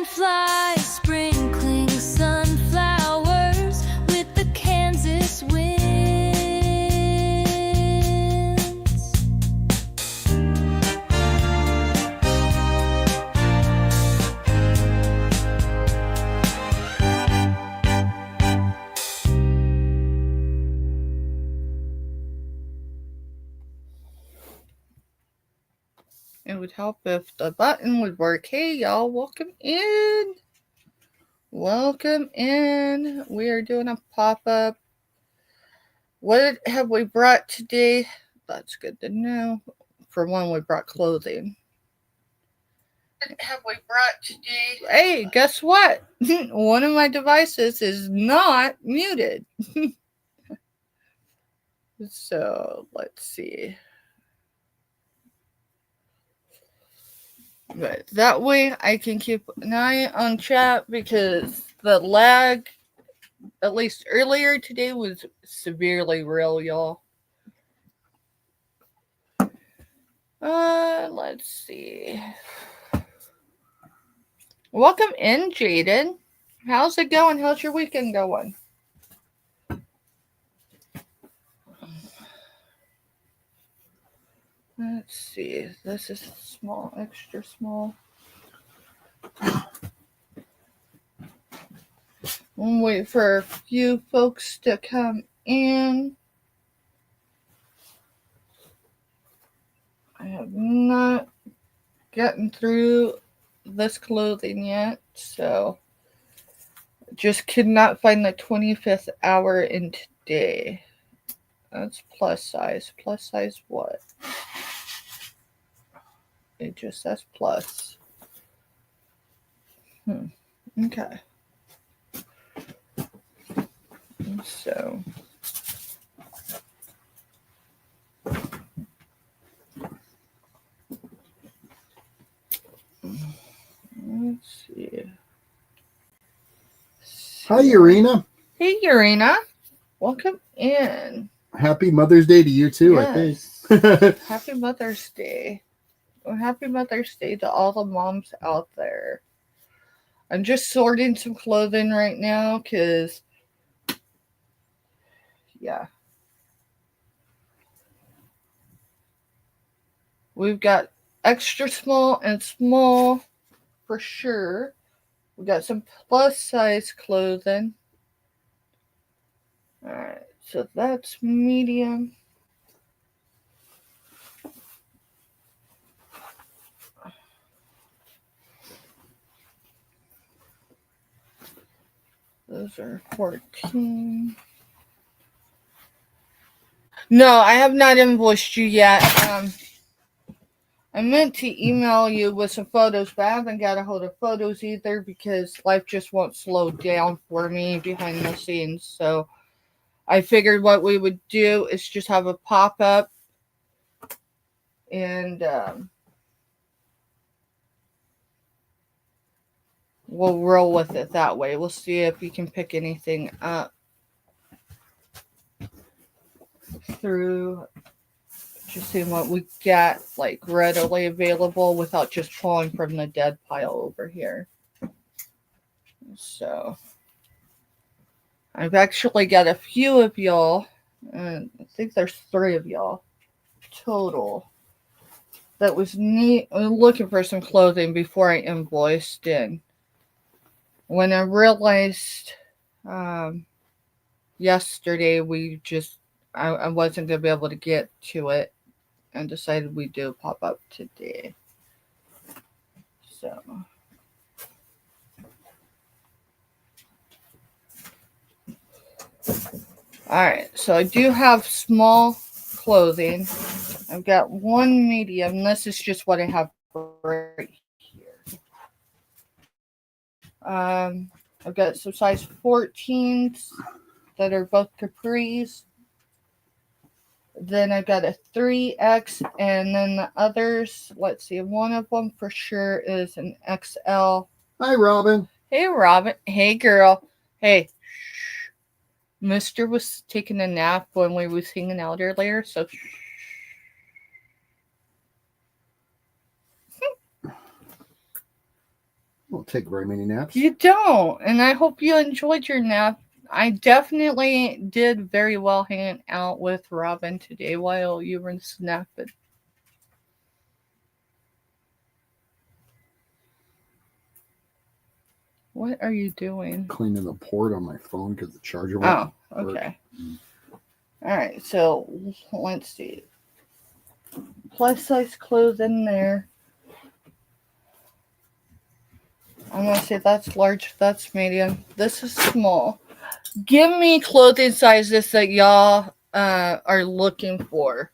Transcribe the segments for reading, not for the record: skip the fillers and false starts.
Dragonflies sprinkling sunflowers with the Kansas winds. It would help if the button would work. Hey, y'all, welcome in. Welcome in. We are doing a pop-up. What have we brought today? That's good to know. For one, we brought clothing. What have we brought today? Hey, guess what? One of my devices is not muted. So, let's see. But that way I can keep an eye on chat because the lag, at least earlier today, was severely real, y'all. Let's see. Welcome in, Jaden. How's it going? How's your weekend going? Let's see. This is small, extra small. We'll wait for a few folks to come in. I have not gotten through this clothing yet, so just could not find the 25th hour in today. That's plus size. Plus size what? It just says plus. Okay. So let's see. Hi, Urena. Hey, Urena. Welcome in. Happy Mother's Day to you too, Yes. I think. Happy Mother's Day. Well, happy Mother's Day to all the moms out there. I'm just sorting some clothing right now because, yeah. We've got extra small and small for sure. We got some plus size clothing. Alright, so that's medium. Those are 14. No, I have not invoiced you yet. I meant to email you with some photos, but I haven't got a hold of photos either because life just won't slow down for me behind the scenes. So I figured what we would do is just have a pop-up and we'll roll with it that way. We'll see if you can pick anything up through just seeing what we got like readily available without just pulling from the dead pile over here. So I've actually got a few of y'all, and I think there's 3 of y'all total, that was looking for some clothing before I invoiced. And when I realized yesterday I wasn't going to be able to get to it, and decided we'd do a pop-up today. So alright, so I do have small clothing. I've got one medium. This is just what I have right here. I've got some size 14s that are both capris. Then I've got a 3X, and then the others, let's see, one of them for sure is an XL. Hi, Robin. Hey, Robin. Hey, girl. Hey. Mister was taking a nap when we was hanging out earlier, so We'll take very many naps. You don't. And I hope you enjoyed your nap. I definitely did very well hanging out with Robin today while you were snapping. What are you doing? Cleaning the port on my phone because the charger won't Oh, work. okay. All right, so let's see. Plus size clothes in there. I'm going to say that's large, that's medium. This is small. Give me clothing sizes that y'all are looking for.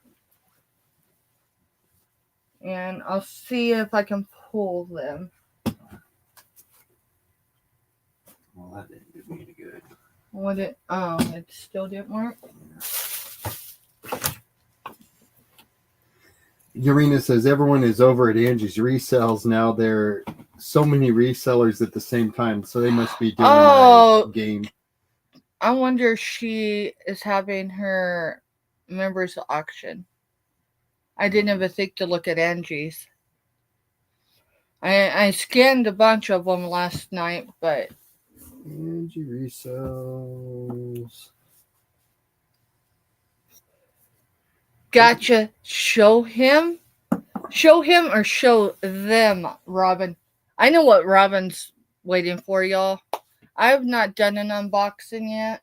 And I'll see if I can pull them. Well, that didn't do me any good. It still didn't work? Urena says everyone is over at Angie's Resells now. There are so many resellers at the same time, so they must be doing a game. I wonder if she is having her members auction. I didn't even think to look at Angie's. I scanned a bunch of them last night, but Angie Resells. gotcha. Show him or show them, Robin. I know what Robin's waiting for, y'all. I have not done an unboxing yet.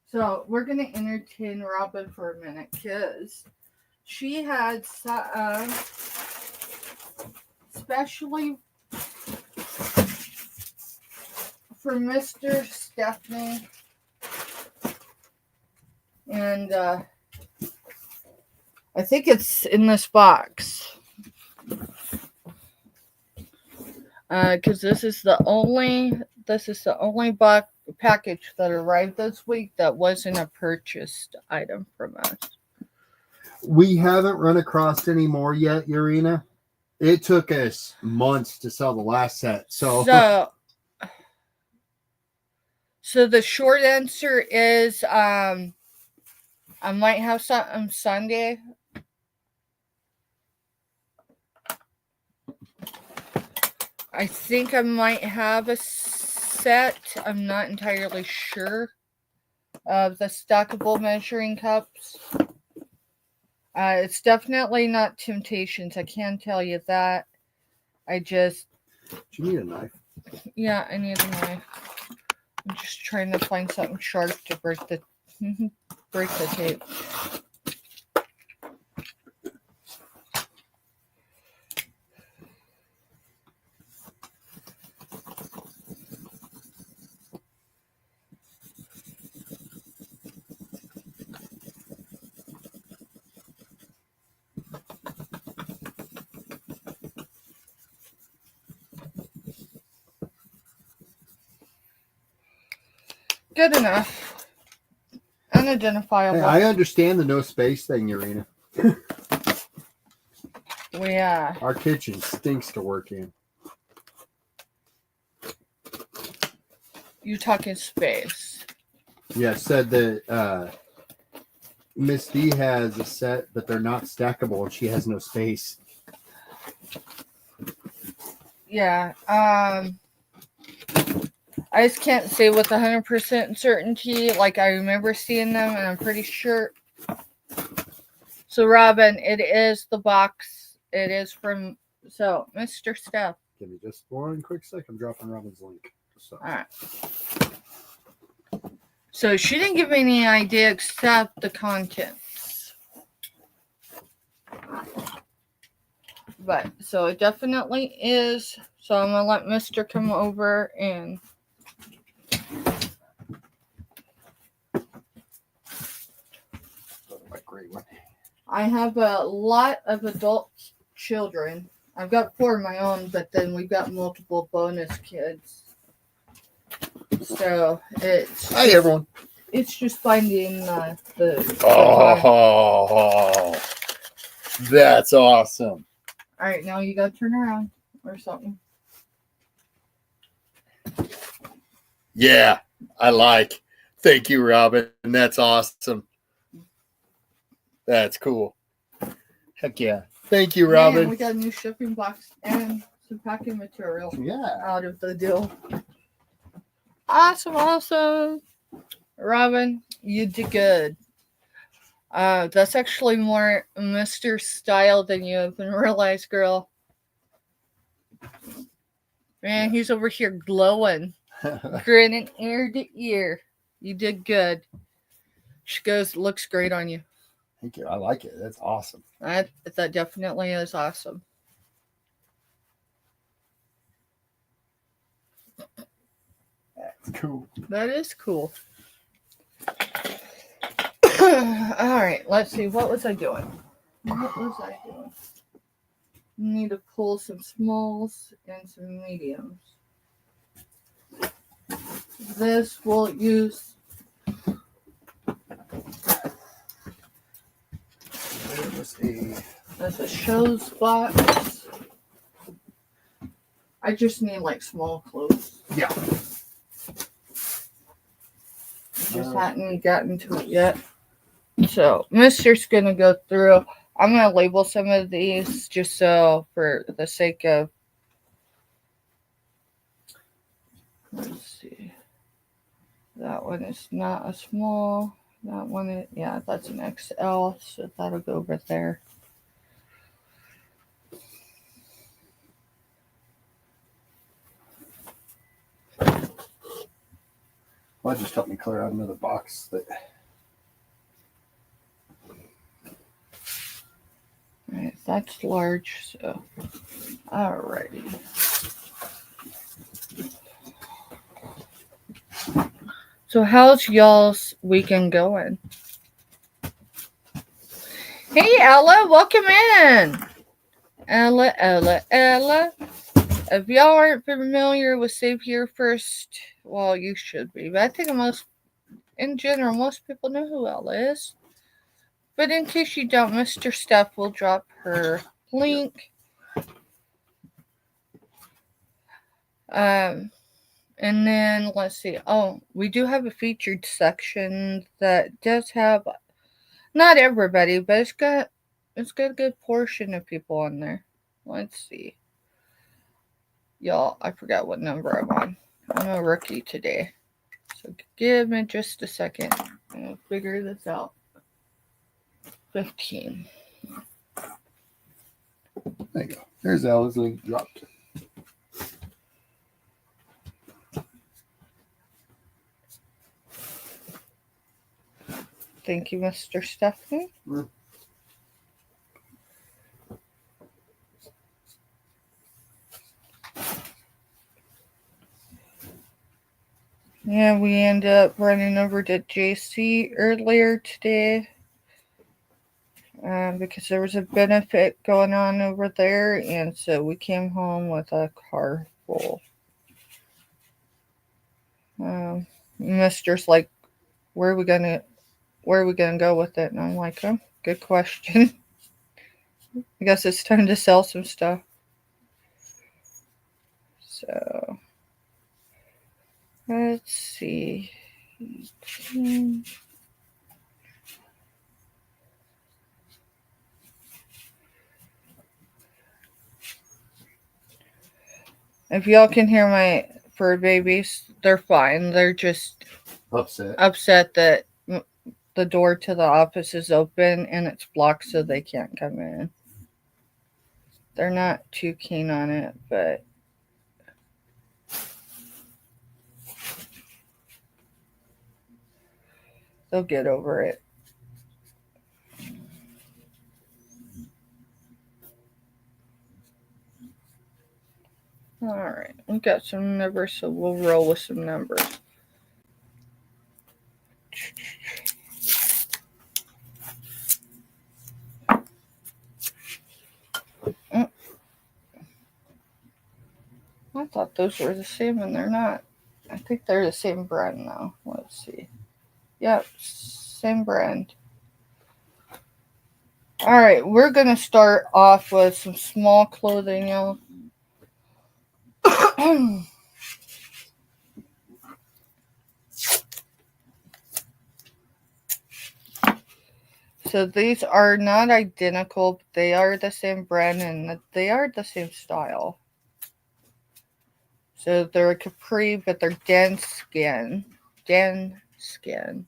So we're gonna entertain Robin for a minute because she had especially for Mr. Stephanie and I think it's in this box because this is the only box package that arrived this week that wasn't a purchased item from us. We haven't run across any more yet, Urena. It took us months to sell the last set. So the short answer is I might have some on Sunday. I think I might have a set. I'm not entirely sure of the stackable measuring cups. It's definitely not Temptations. I can tell you that. do you need a knife? Yeah, I need a knife. I'm just trying to find something sharp to break the tape. Good enough. Unidentifiable. Hey, I understand the no space thing, Urena. Yeah. Our kitchen stinks to work in. You talking space? Yeah, said that Miss D has a set, but they're not stackable, and she has no space. Yeah. I just can't say with 100% certainty. Like, I remember seeing them, and I'm pretty sure. So, Robin, it is the box. It is from, so, Mr. Steph. Give me just one quick sec. I'm dropping Robin's link. So. All right. So, she didn't give me any idea except the contents. But, so, it definitely is. So, I'm going to let Mr. come over and... Great one. I have a lot of adult children. I've got 4 of my own, but then we've got multiple bonus kids. So it's... Hi, everyone. It's just finding the Oh, that's awesome. All right, now you got to turn around or something. Yeah, I like. Thank you, Robin. That's awesome. That's cool. Heck yeah. Thank you, Man, Robin. we got a new shipping box and some packing material Yeah. out of the deal. Awesome. Robin, you did good. That's actually more Mr. Style than you even realize, girl. Man, he's over here glowing, grinning ear to ear. You did good. She goes, looks great on you. Thank you. I like it. That's awesome. That definitely is awesome. That's cool. That is cool. All right, let's see. What was I doing? Need to pull some smalls and some mediums. This we'll use. That's a shows box. I just need like small clothes. Yeah. Just hadn't gotten to it yet. So Mister's gonna go through. I'm gonna label some of these just so for the sake of. Let's see. That one is not a small. That one is, yeah, that's an XL, so that'll go over there. Well, just help me clear out another box. Alright, that's large, so alrighty. So how's y'all's weekend going? Hey Ella, welcome in. Ella. If y'all aren't familiar with Save Here First, well, you should be. But I think most people know who Ella is. But in case you don't, Mr. Steph will drop her link. And then let's see. Oh, we do have a featured section that does have not everybody, but it's got a good portion of people on there. Let's see. Y'all, I forgot what number I'm on. I'm a rookie today. So give me just a second. I'll figure this out. 15. There you go. There's Ella's link dropped. Thank you, Mr. Stephanie. Yeah, we ended up running over to JC earlier today because there was a benefit going on over there, and so we came home with a car full. Mister's like, where are we gonna go with it? And I'm like, oh, good question. I guess it's time to sell some stuff. So let's see. If y'all can hear my fur babies, they're fine. They're just upset that the door to the office is open and it's blocked so they can't come in. They're not too keen on it, but they'll get over it. Alright, we've got some numbers, so we'll roll with some numbers. I thought those were the same, and they're not. I think they're the same brand now. Let's see. Yep, same brand. Alright, we're going to start off with some small clothing, y'all. So these are not identical, but they are the same brand and they are the same style. So they're a capri, but they're dense skin. Dense skin.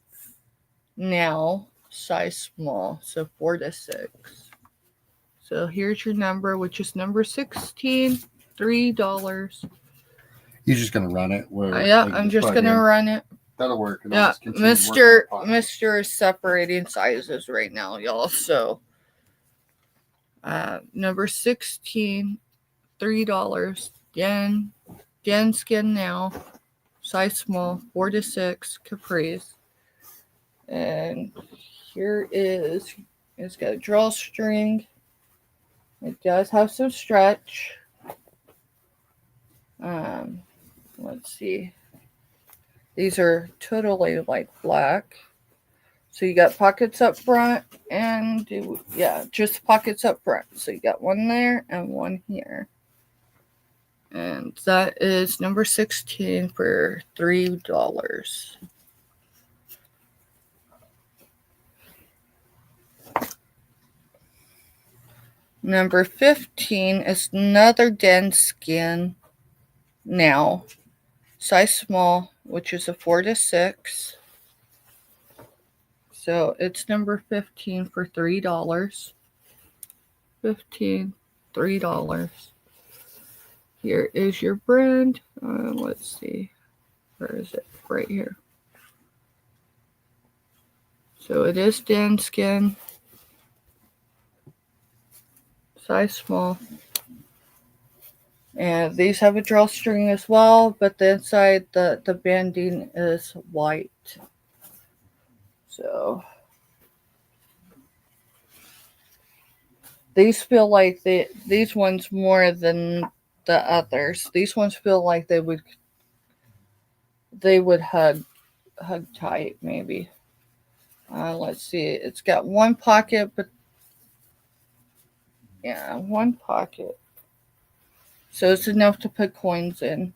Now, size small, so 4 to 6. So here's your number, which is number 16, $3. You're just gonna run it where Yeah, they can I'm just put it gonna in. run it. That'll work. And I'll Yeah, just continue working on it. Mr. is separating sizes right now, y'all. So number 16, $3. Yen skin now. Size small, 4 to 6 capris. And here is, it's got a drawstring. It does have some stretch. Let's see. These are totally like black. So you got pockets up front and just pockets up front. So you got one there and one here. And that is number 16 for $3. Number 15 is another dense skin now. Size small, which is a 4 to 6. So it's number 15 for $3. 15, $3. Here is your brand. Let's see. Where is it? Right here. So it is dense skin. Size small. And these have a drawstring as well, but the inside, the banding is white. So these feel like these ones more than the others. These ones feel like they would hug tight maybe. Let's see. It's got one pocket, but yeah, one pocket. So it's enough to put coins in.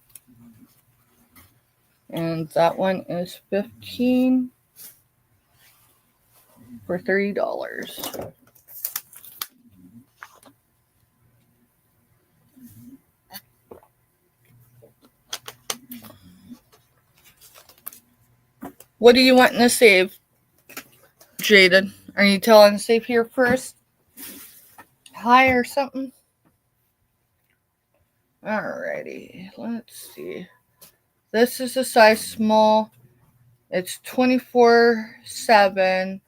And that one is 15 for $3. What do you want to save, Jaden? Are you telling to save here first? High or something? Alrighty, let's see. This is a size small. It's 24/7.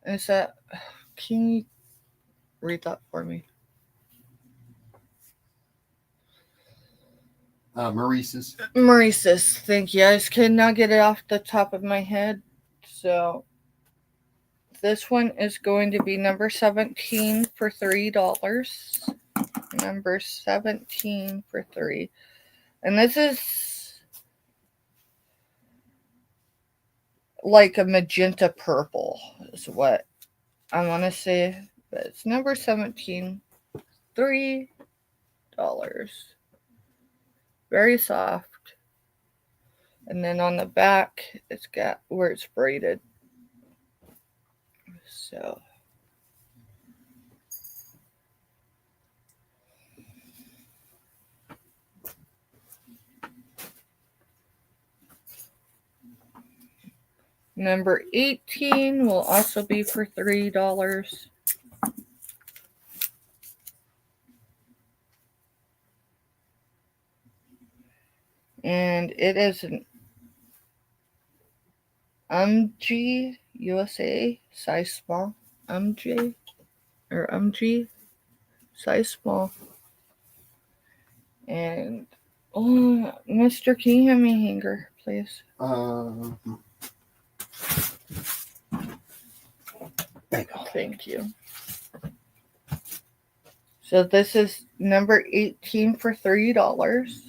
Is that? Can you read that for me? Maurice's. Thank you. I just could not get it off the top of my head. So this one is going to be number 17 for $3. Number 17 for $3. And this is like a magenta purple is what I want to say. But it's number 17, $3. Very soft. And then on the back, it's got where it's braided. So number 18 will also be for $3. And it is an UMG USA size small. UMG size small. And Mr. Can you hand me a hanger, please? Thank you. So this is number 18 for $3.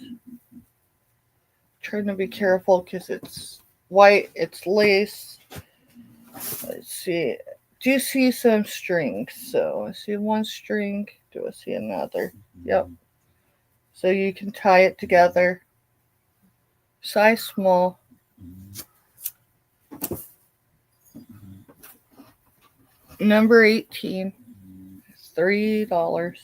Trying to be careful because it's white, it's lace. Let's see. Do you see some strings? So I see one string. Do I see another? Yep. So you can tie it together. Size small. number 18, $3.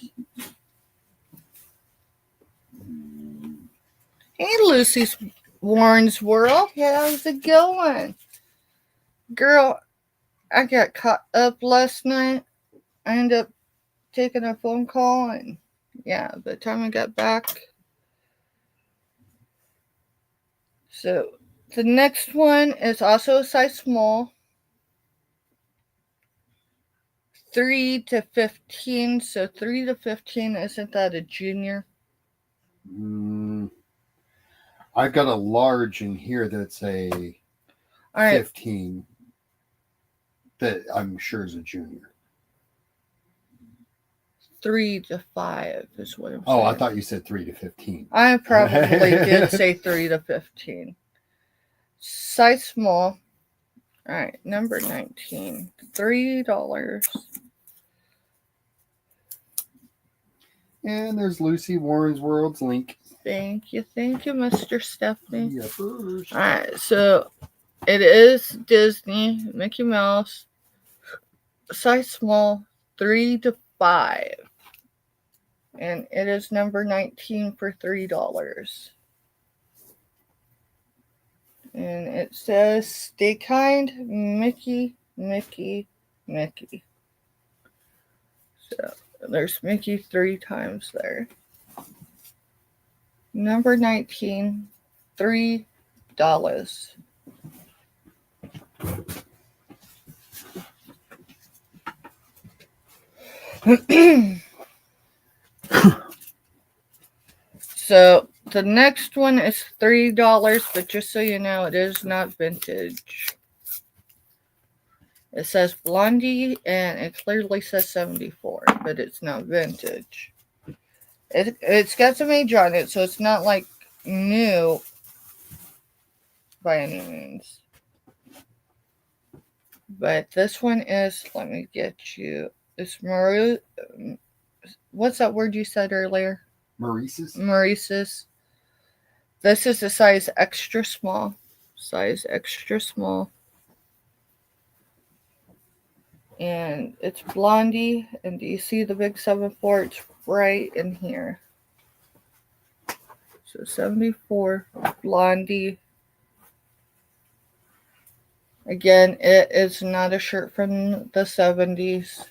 Hey, Lucy's Warren's World. How's it going? Girl, I got caught up last night. I ended up taking a phone call, and yeah, by the time I got back. So the next one is also a size small, 3 to 15. So 3 to 15, isn't that a junior? I've got a large in here that's a All right. 15 that I'm sure is a junior. 3 to 5 is what I'm saying. Oh, I thought you said 3 to 15. I probably did say 3 to 15. Size small. All right, number 19, $3. And there's Lucy Warren's World's link. Thank you, Mr. Stephanie. Yeah, first. All right, so it is Disney, Mickey Mouse, size small, 3 to 5. And it is number 19 for $3. And it says, stay kind, Mickey, Mickey, Mickey. So there's Mickey 3 times there. Number 19, $3. So the next one is $3, but just so you know, it is not vintage. It says Blondie, and it clearly says 74, but it's not vintage. It's got some age on it, so it's not like new by any means. But this one is, let me get you, it's Maru. What's that word you said earlier? Maurice's? Maurice's. This is a size extra small. Size extra small. And it's Blondie. And do you see the big 74? It's right in here. So 74, Blondie. Again, it is not a shirt from the 70s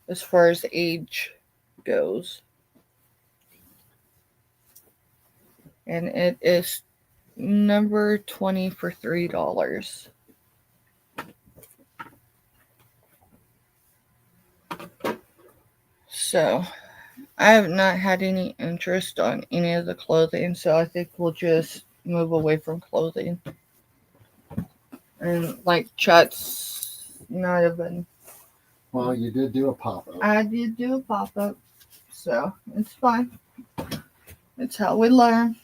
as far as age goes. And it is number 20 for $3. So I have not had any interest on any of the clothing, so I think we'll just move away from clothing. And like Chat's not even. Well, you did do a pop-up. I did do a pop-up, so it's fine. It's how we learn.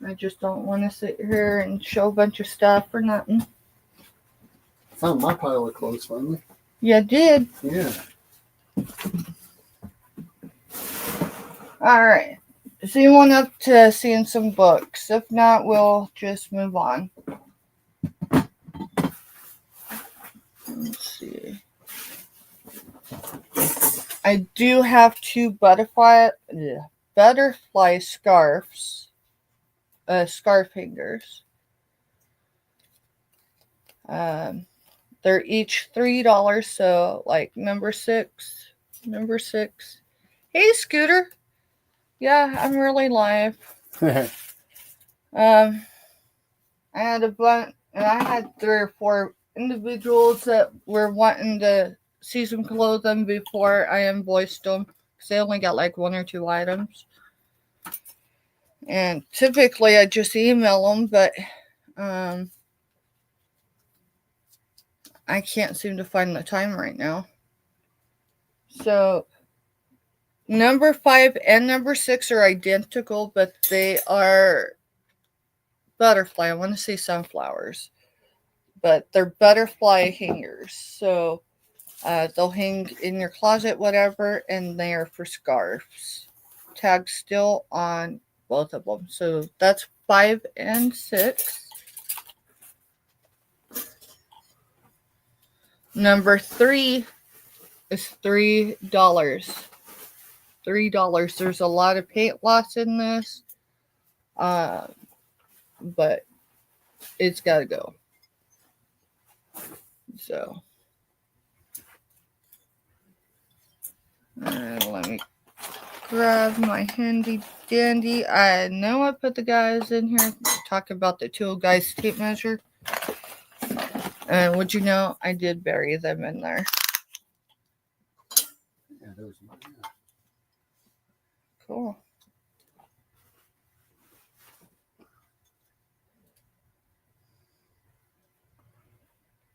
I just don't want to sit here and show a bunch of stuff for nothing. Found my pile of clothes finally. You did. Yeah. All right. So you want up to seeing some books. If not, we'll just move on. Let's see. I do have 2 butterfly scarves. Scarf hangers. They're each $3, so like number 6. Hey, Scooter. Yeah, I'm really live. I had a bunch, and I had 3 or 4 individuals that were wanting to see some clothing before I invoiced them, because they only got like 1 or 2 items. And typically I just email them, but I can't seem to find the time right now. So number 5 and number 6 are identical, but they are butterfly. I want to say sunflowers, but they're butterfly hangers. So they'll hang in your closet, whatever, and they are for scarves. Tag still on both of them. So that's 5 and 6. Number 3 is $3. $3. There's a lot of paint loss in this, but it's got to go. So, let me grab my handy dandy. I know I put the guys in here to talk about the tool guys tape measure. And would you know, I did bury them in there. Yeah, those. Cool.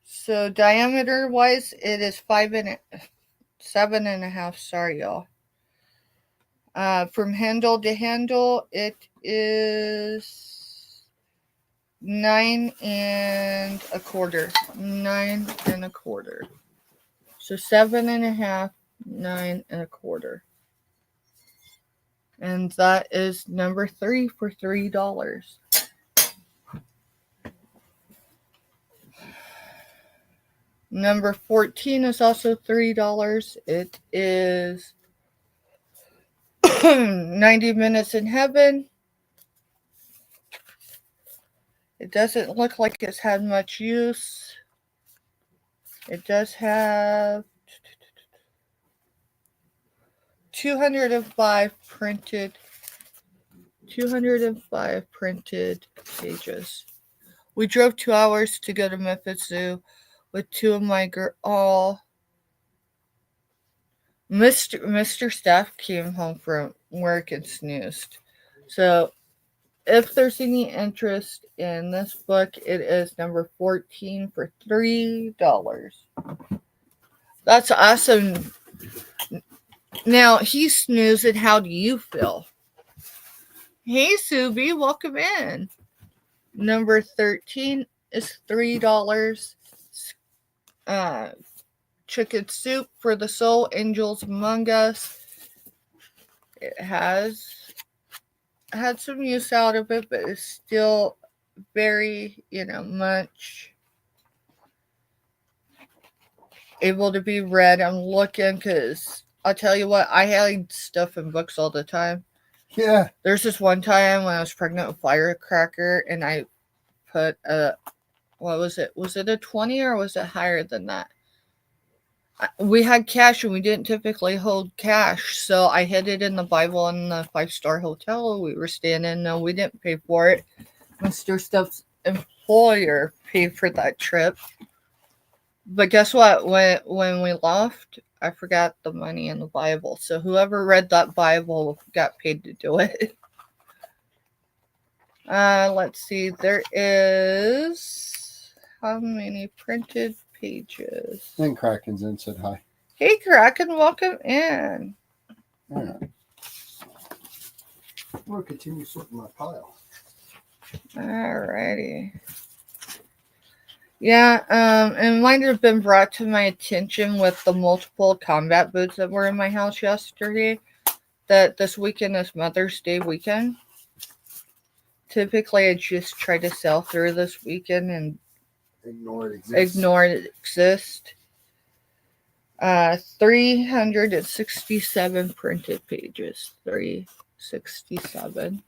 So diameter wise, it is 7.5. Sorry, y'all. From handle to handle, it is 9 1/4. 9 1/4. So 7.5, 9 1/4. And that is number 3 for $3. Number 14 is also $3. It is 90 Minutes in Heaven. It doesn't look like it's had much use. It does have 205 printed pages. We drove 2 hours to go to Memphis Zoo with 2 of my Mr. Staff came home from work and snoozed. So if there's any interest in this book, it is number 14 for $3. That's awesome. Now, he snoozed, and how do you feel? Hey, Subi, welcome in. Number 13 is $3. Chicken Soup for the Soul, Angels Among Us. It has had some use out of it, but it's still very, much able to be read. I'm looking because I'll tell you what, I hide stuff in books all the time. Yeah. There's this one time when I was pregnant with Firecracker, and I put what was it? Was it a 20 or was it higher than that? We had cash and we didn't typically hold cash, so I hid it in the Bible in the 5-star hotel we were staying in. No, we didn't pay for it. Mr. Stuff's employer paid for that trip. But guess what? When we left, I forgot the money in the Bible. So whoever read that Bible got paid to do it. Let's see. There is how many printed pages? And Kraken's in said hi. Hey, Kraken, welcome in. All right. I'm going to continue sorting my pile. Alrighty. Yeah, it might have been brought to my attention with the multiple combat boots that were in my house yesterday that this weekend is Mother's Day weekend. Typically, I just try to sell through this weekend and ignore it exist. 367 printed pages. 367.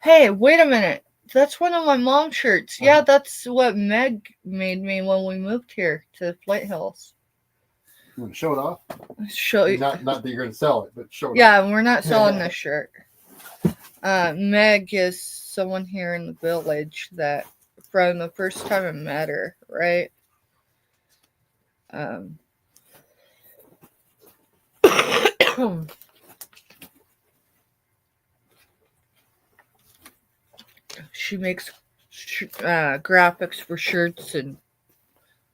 Hey, wait a minute. That's one of my mom's shirts. Yeah, that's what Meg made me when we moved here to Flint Hills. You want to show it off? Show you. Not that you're going to sell it, but show it off. Yeah, we're not selling this shirt. Meg is someone here in the village that from the first time I met her, right? She makes graphics for shirts and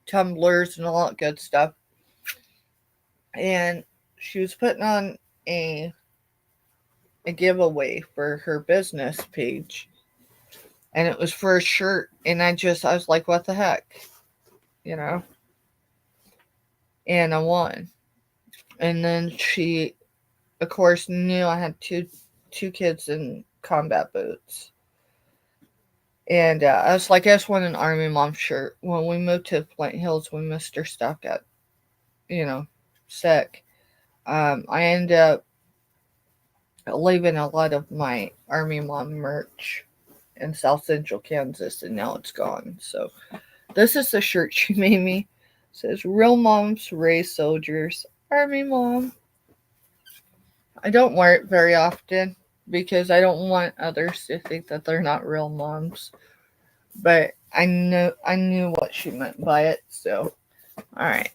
tumblers and all that good stuff. And she was putting on a giveaway for her business page. And it was for a shirt. And I was like, what the heck? And I won. And then she, of course, knew I had two kids in combat boots. And I was like, I just want an Army Mom shirt. When we moved to Flint Hills, we missed her stuff, got, sick. I ended up leaving a lot of my Army Mom merch in South Central Kansas, and now it's gone. So this is the shirt she made me. It says, "Real moms raise soldiers, Army Mom." I don't wear it very often because I don't want others to think that they're not real moms. But I knew what she meant by it. So, all right.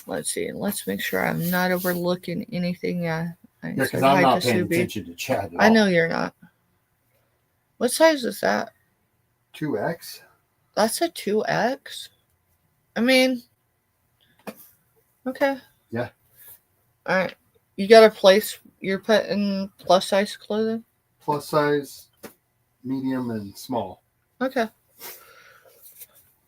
Let's see. Let's make sure I'm not overlooking anything. Yeah, because I'm not paying Subi. attention to chat at all. I know you're not. What size is that? 2X? That's a 2X? I mean, okay. Yeah. All right. You got a place you're putting plus size clothing? Plus size, medium, and small. Okay.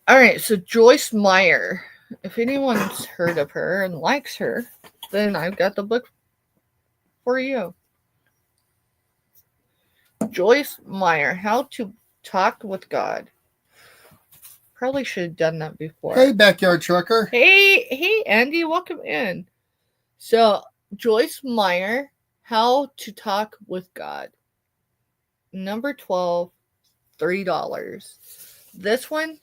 All right. So Joyce Meyer. If anyone's heard of her and likes her, then I've got the book for you. Joyce Meyer, How to Talk with God. Probably should have done that before. Hey, backyard trucker. Hey, Andy, welcome in. So, Joyce Meyer, How to Talk with God. Number 12, $3. This one,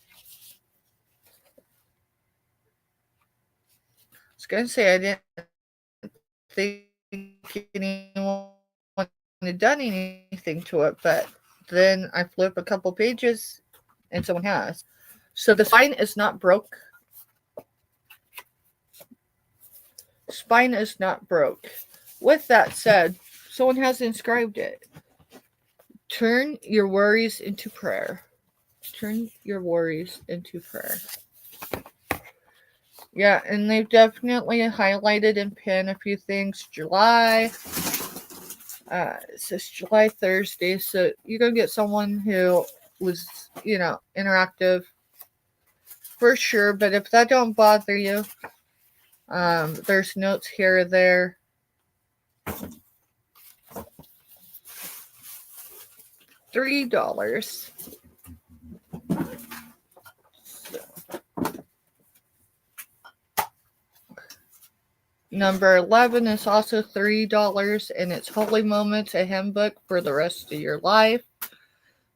I was going to say I didn't think anyone had done anything to it, but then I flip a couple pages and someone has. So the spine is not broke. Spine is not broke. With that said, someone has inscribed it. Turn your worries into prayer. Turn your worries into prayer. Yeah, and they've definitely highlighted and pinned a few things. July. It says July Thursday. So you're going to get someone who was, interactive for sure. But if that don't bother you, there's notes here or there. $3. Number 11 is also $3, and it's Holy Moments, a handbook for the rest of your life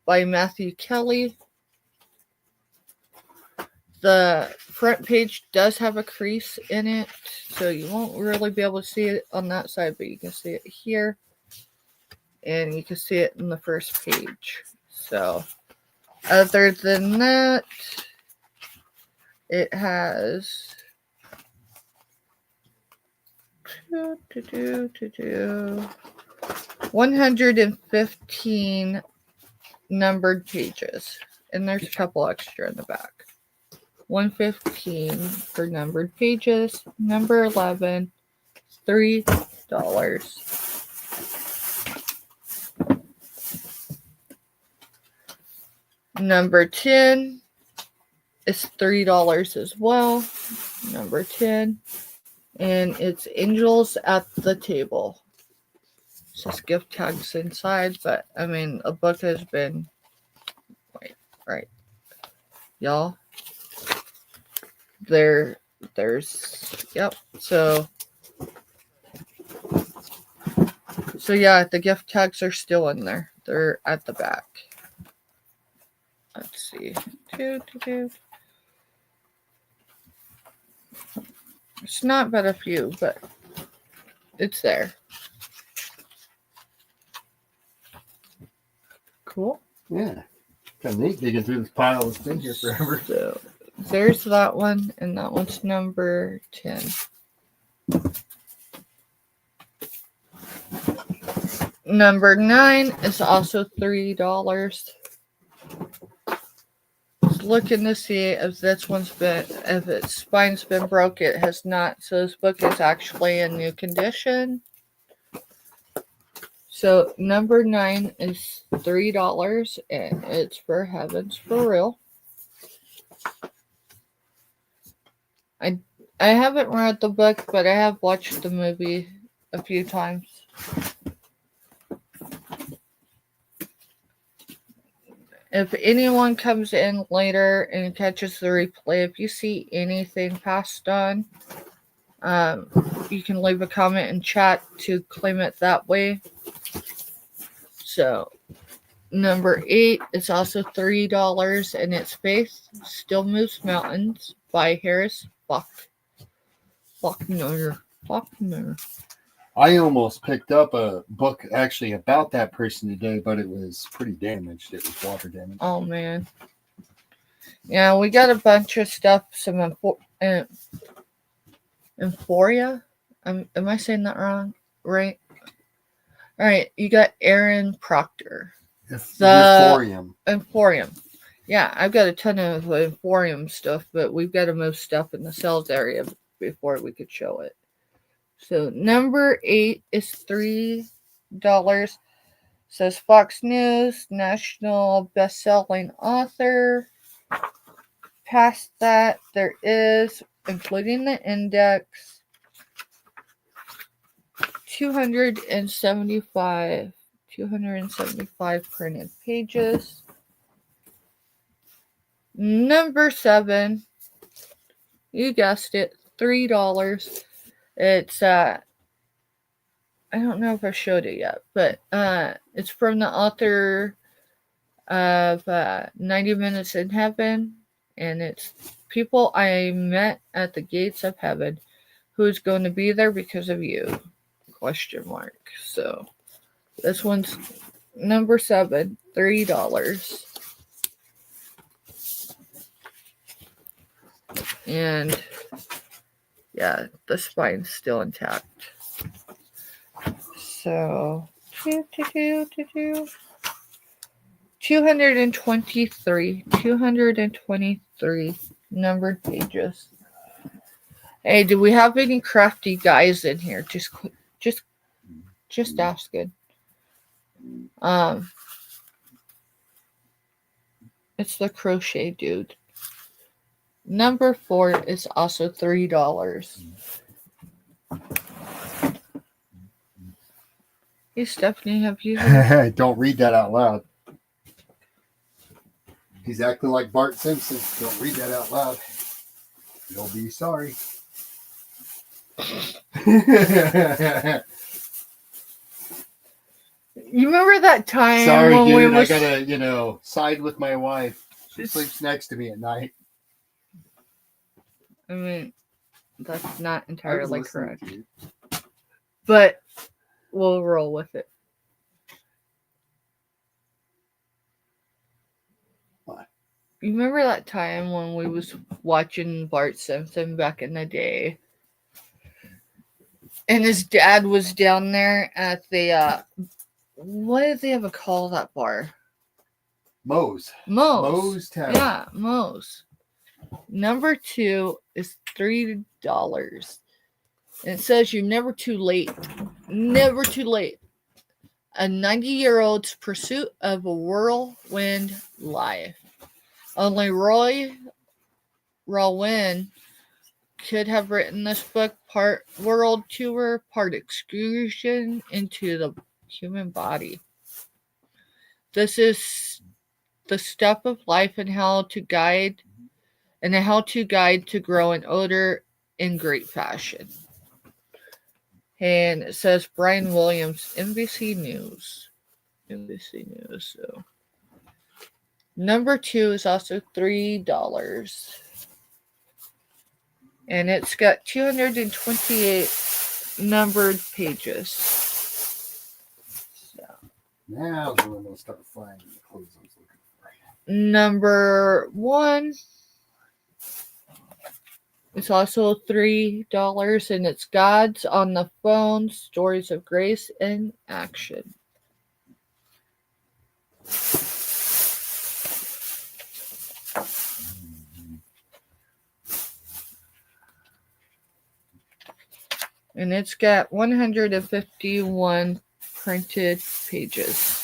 by Matthew Kelly. The front page does have a crease in it, so you won't really be able to see it on that side, but you can see it here, and you can see it in the first page. So, other than that, it has 115 numbered pages, and there's a couple extra in the back. 115 for numbered pages. Number 11, $3. Number 10 is $3 as well. Number 10. And it's Angels at the Table. It says gift tags inside, but I mean, a book has been. Wait, right. Y'all. There's. Yep. So yeah, the gift tags are still in there. They're at the back. Let's see. It's not but a few, but it's there. Cool. Yeah. Kind of neat digging through this pile that's been here forever. So there's that one, and that one's number 10. Number 9 is also $3. Just looking to see if if its spine's been broke. It has not. So this book is actually in new condition. So number 9 is $3, and it's for Heavens for Real. I haven't read the book, but I have watched the movie a few times. If anyone comes in later and catches the replay, if you see anything passed on, you can leave a comment in chat to claim it that way. So, number 8 is also $3, and it's Faith Still Moves Mountains by Harris Faulkner. I almost picked up a book actually about that person today, but it was pretty damaged. It was water damage. Oh, man. Yeah, we got a bunch of stuff. Some Euphoria. Am I saying that wrong? Right? All right, you got Aaron Proctor. Euphorium. Emporium. Yeah, I've got a ton of Emporium stuff, but we've got to move stuff in the sales area before we could show it. So number 8 is $3. Says Fox News, national best-selling author. Past that, there is, including the index, 275 printed pages. Number 7, you guessed it, $3. It's I don't know if I showed it yet, but it's from the author of 90 Minutes in Heaven, and it's people I met at the gates of heaven. Who's going to be there because of you? ? So this one's number 7, $3. And yeah, the spine's still intact. So 223 numbered pages. Hey, do we have any crafty guys in here? Just asking. It's the crochet dude. Number 4 is also $3. Hey, Stephanie, have you heard? Don't read that out loud. He's acting like Bart Simpson. Don't read that out loud. You'll be sorry. You remember that time Sorry, when dude. we I was... gotta, side with my wife. She sleeps next to me at night. I mean, that's not entirely correct. To you. But we'll roll with it. What? You remember that time when we was watching Bart Simpson back in the day? And his dad was down there at the, what did they ever call that bar? Moe's. Moe's. Moe's Tavern. Yeah, Moe's. Number 2 is $3. And it says you're never too late. Never too late. A 90-year-old's pursuit of a whirlwind life. Only Roy Rowan could have written this book, part world tour, part excursion into the human body. This is the stuff of life and how to guide to grow in odor in great fashion. And it says Brian Williams, NBC News. So number 2 is also $3. And it's got 228 numbered pages. So Now I'm going to start finding the clothes I was looking for. number 1 is also $3, and it's God's on the Phone, Stories of Grace in Action. And it's got 151 printed pages.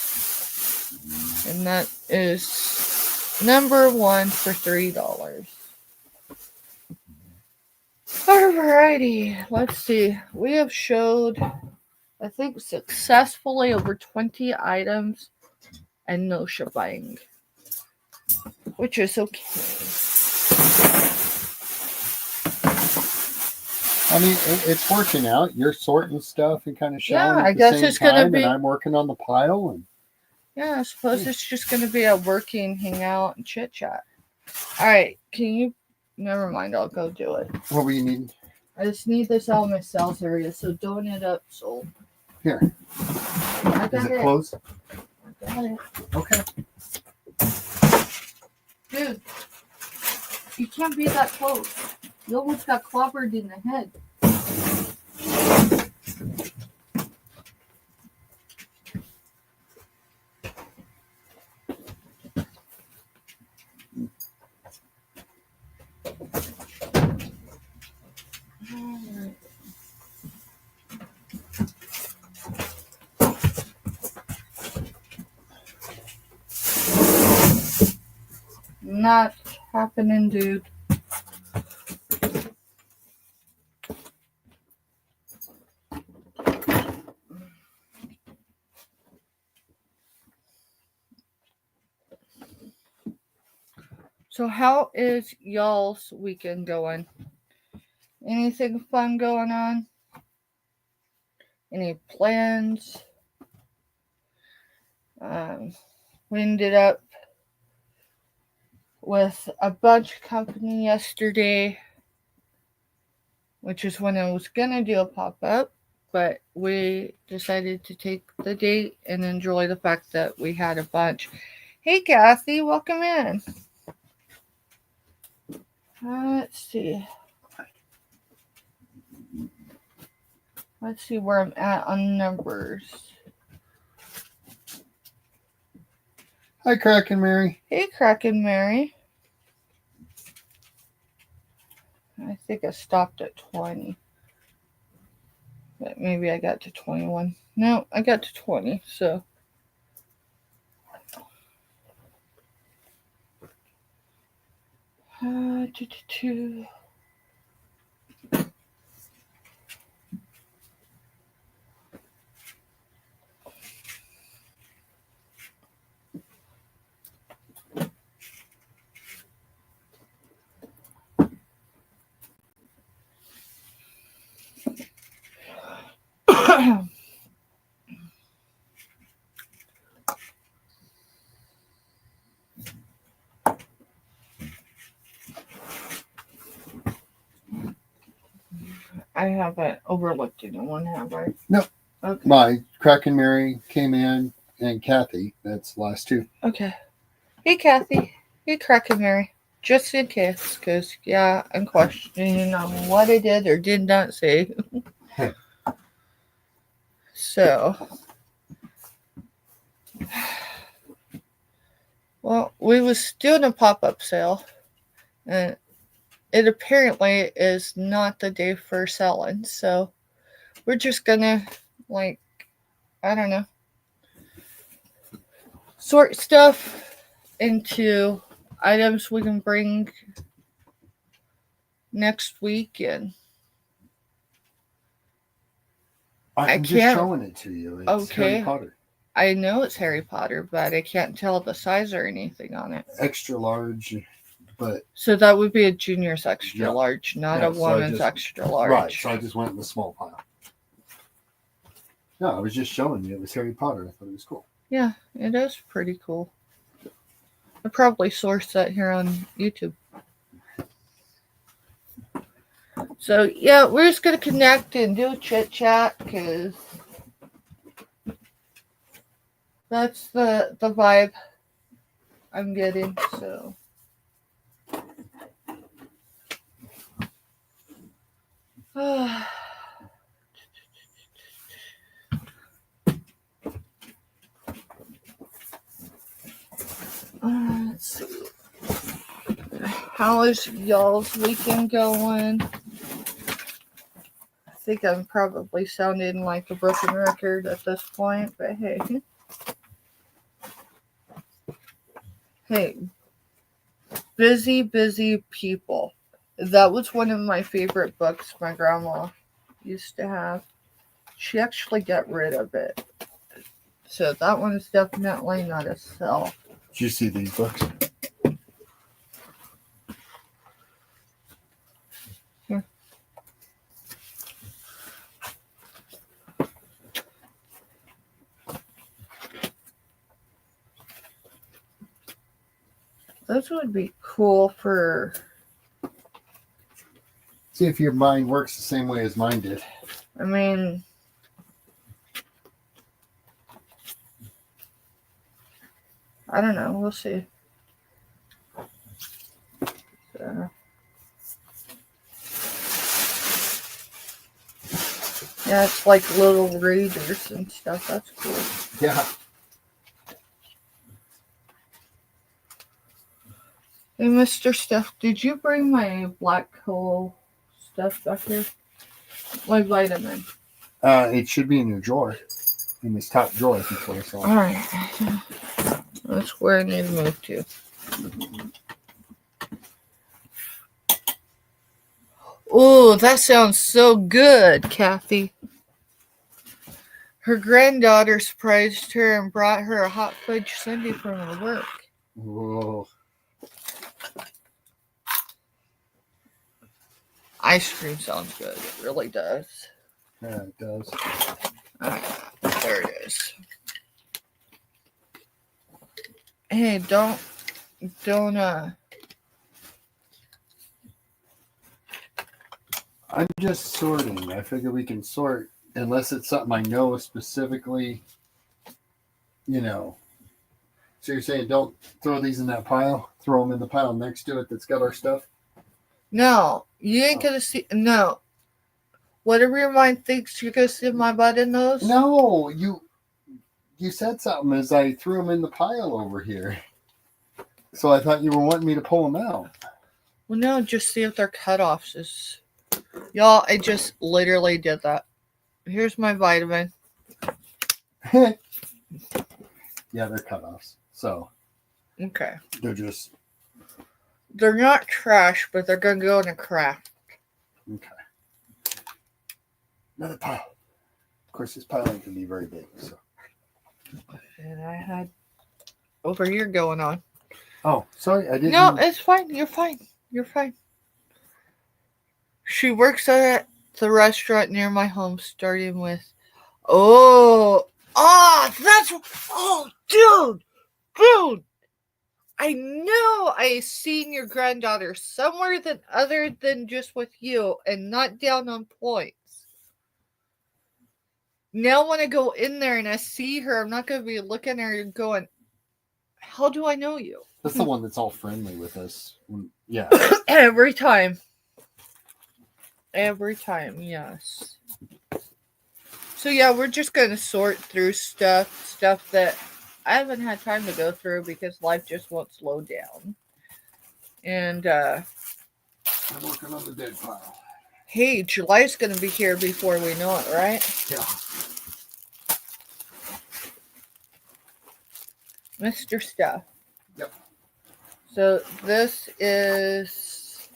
And that is number 1 for $3. Alrighty, let's see. We have showed, I think, successfully over 20 items and no shipping. which is okay. I mean, it's working out. You're sorting stuff and kind of showing Yeah, I at the guess same it's gonna time, be- and I'm working on the pile. And Yeah, I suppose it's just going to be a working hangout and chit chat. All right, can you? Never mind, I'll go do it. what were you needing? I just need this out of my sales area, so don't it up, soul. Here. I got Is it closed? I got it. Okay. Dude, you can't be that close. You almost got clobbered in the head. Alright. Not happening, dude. So how is y'all's weekend going? Anything fun going on? Any plans? We ended up with a bunch company yesterday, which is when I was gonna do a pop-up, but we decided to take the date and enjoy the fact that we had a bunch. Hey Kathy, welcome in. Let's see. Let's see where I'm at on numbers. Hi, Kraken Mary. Hey, Kraken Mary. I think I stopped at 20. But maybe I got to 21. No, I got to 20, so. Two. I haven't overlooked anyone, have I? No. Okay. My Kraken Mary came in, and Kathy. That's the last two. Okay. Hey, Kathy. Hey, Kraken Mary. Just in case, because, yeah, I'm questioning on what I did or did not say. So. Well, we was doing a pop-up sale, and it apparently is not the day for selling, so we're just gonna, like, I don't know, sort stuff into items we can bring next week, and I'm just can't- showing it to you. It's Okay. Harry Potter. I know it's Harry Potter, but I can't tell the size or anything on it. Extra large, but So that would be a junior's extra Yeah. large, not Yeah, a so I woman's just- extra large. right. So I just went in the small pile. No, I was just showing you it was Harry Potter. I thought it was cool. Yeah, it is pretty cool. I probably sourced that here on YouTube. So yeah, we're just gonna connect and do a chit chat because that's the vibe I'm getting. So let's see. How is y'all's weekend going? I think I'm probably sounding like a broken record at this point, but hey. Hey, busy people. That was one of my favorite books my grandma used to have. She actually got rid of it. So that one is definitely not a sell. Did you see these books? Those would be cool for. See if your mind works the same way as mine did. I mean, I don't know. We'll see. So. Yeah, it's like little readers and stuff. That's cool. Yeah. Hey, Mr. Steph, did you bring my black hole stuff back here? My vitamin. It should be in your drawer. In this top drawer, if you what I saw. Alright. That's where I need to move to. Oh, that sounds so good, Kathy. Her granddaughter surprised her and brought her a hot fudge sundae from her work. Whoa. Ice cream sounds good. It really does. Yeah, it does. Alright, there it is. Hey, don't, I'm just sorting. I figure we can sort unless it's something I know specifically, you know. So you're saying don't throw these in that pile? Throw them in the pile next to it that's got our stuff? No, you ain't gonna see, no. Whatever your mind thinks you're gonna see my butt in those? No, you said something as I threw them in the pile over here. So I thought you were wanting me to pull them out. Well, no, just see if they're cutoffs. Y'all, I just literally did that. Here's my vitamin. Yeah, they're cutoffs. So Okay. they're not trash, but they're gonna go in a craft. okay. Another pile. Of course, this pile ain't gonna be very big. So. And I had over here going on. Oh, sorry, I didn't. No, it's fine. You're fine. You're fine. She works at the restaurant near my home, starting with. Dude. I know I seen your granddaughter somewhere other than just with you, and not down on points. Now when I go in there and I see her, I'm not going to be looking at her and going, how do I know you? That's the one that's all friendly with us. Yeah. Every time. Yes. So yeah, we're just going to sort through stuff that I haven't had time to go through because life just won't slow down. And I'm working on the dead pile. Hey, July's going to be here before we know it, right? Yeah. Mr. Stuff. Yep. So this is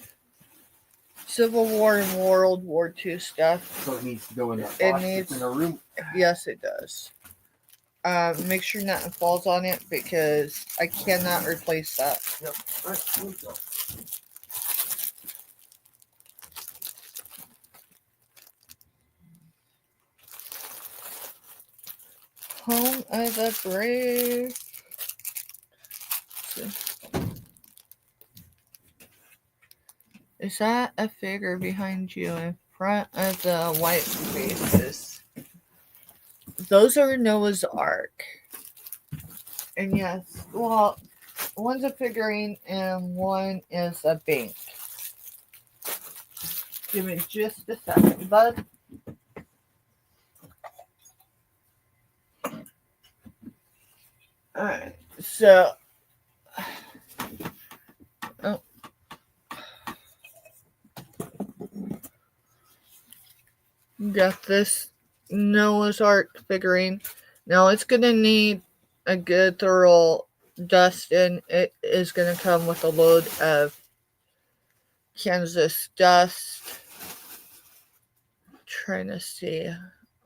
Civil War and World War II stuff. So it needs to go in that box that's in our room. Yes, it does. Make sure nothing falls on it because I cannot replace that. Yep. All right, here we go. Home of the Brave. Is that a figure behind you in front of the white faces? Those are Noah's Ark. And yes, well, one's a figurine and one is a bank. Give me just a second, bud. Alright, so got this Noah's Ark figurine. Now it's gonna need a good thorough dust, and it is gonna come with a load of Kansas dust. Trying to see.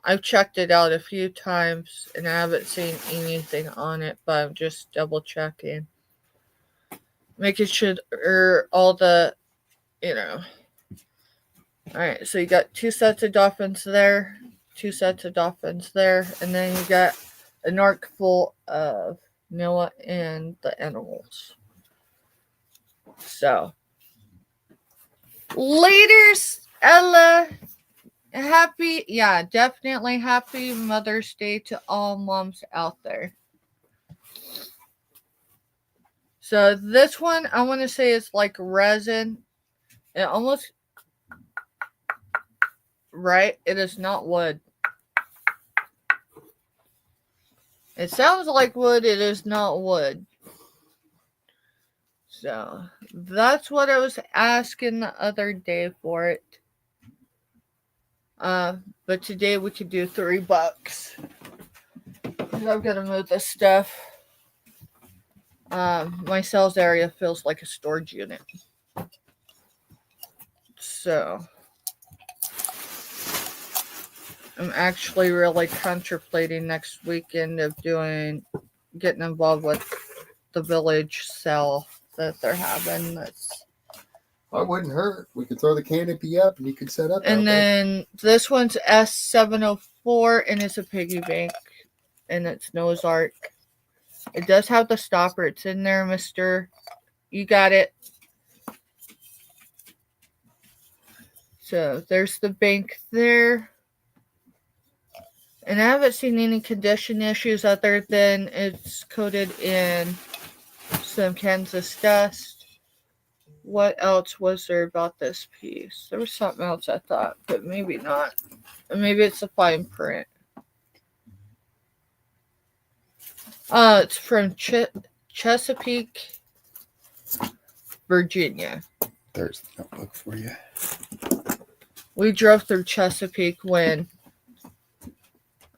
I've checked it out a few times and I haven't seen anything on it, but I'm just double checking. Making sure all the, Alright, so you got 2 sets of dolphins there, 2 sets of dolphins there, and then you got an ark full of Noah and the animals. So, laters, Ella. Definitely happy Mother's Day to all moms out there. So this one, I want to say is like resin. It almost, right? It is not wood. It sounds like wood. It is not wood. So that's what I was asking the other day for it. But today we could do $3. I've got to move this stuff. My sales area feels like a storage unit. So I'm actually really contemplating next weekend of getting involved with the village sale that they're having. It wouldn't hurt. We could throw the canopy up and you could set up. And then this one's S704 and it's a piggy bank and it's Noah's Ark. It does have the stopper. It's in there, mister. You got it. So there's the bank there. And I haven't seen any condition issues other than it's coated in some Kansas dust. What else was there about this piece? There was something else I thought, but maybe not. Maybe it's a fine print. It's from Chesapeake, Virginia. There's the notebook for you. We drove through Chesapeake when,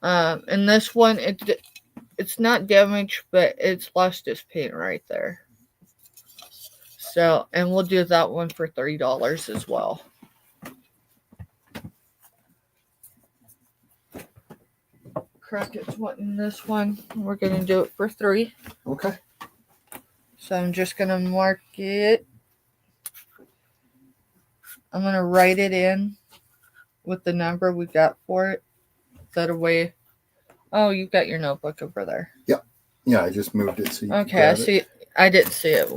and this one, it's not damaged, but it's lost its paint right there. So, and we'll do that one for $3 as well. Crockett's wanting this one. We're going to do it for $3. Okay. So I'm just going to mark it. I'm going to write it in with the number we got for it. That way. Oh, you've got your notebook over there. Yep. Yeah, I just moved it so you Okay, can I see. I didn't see it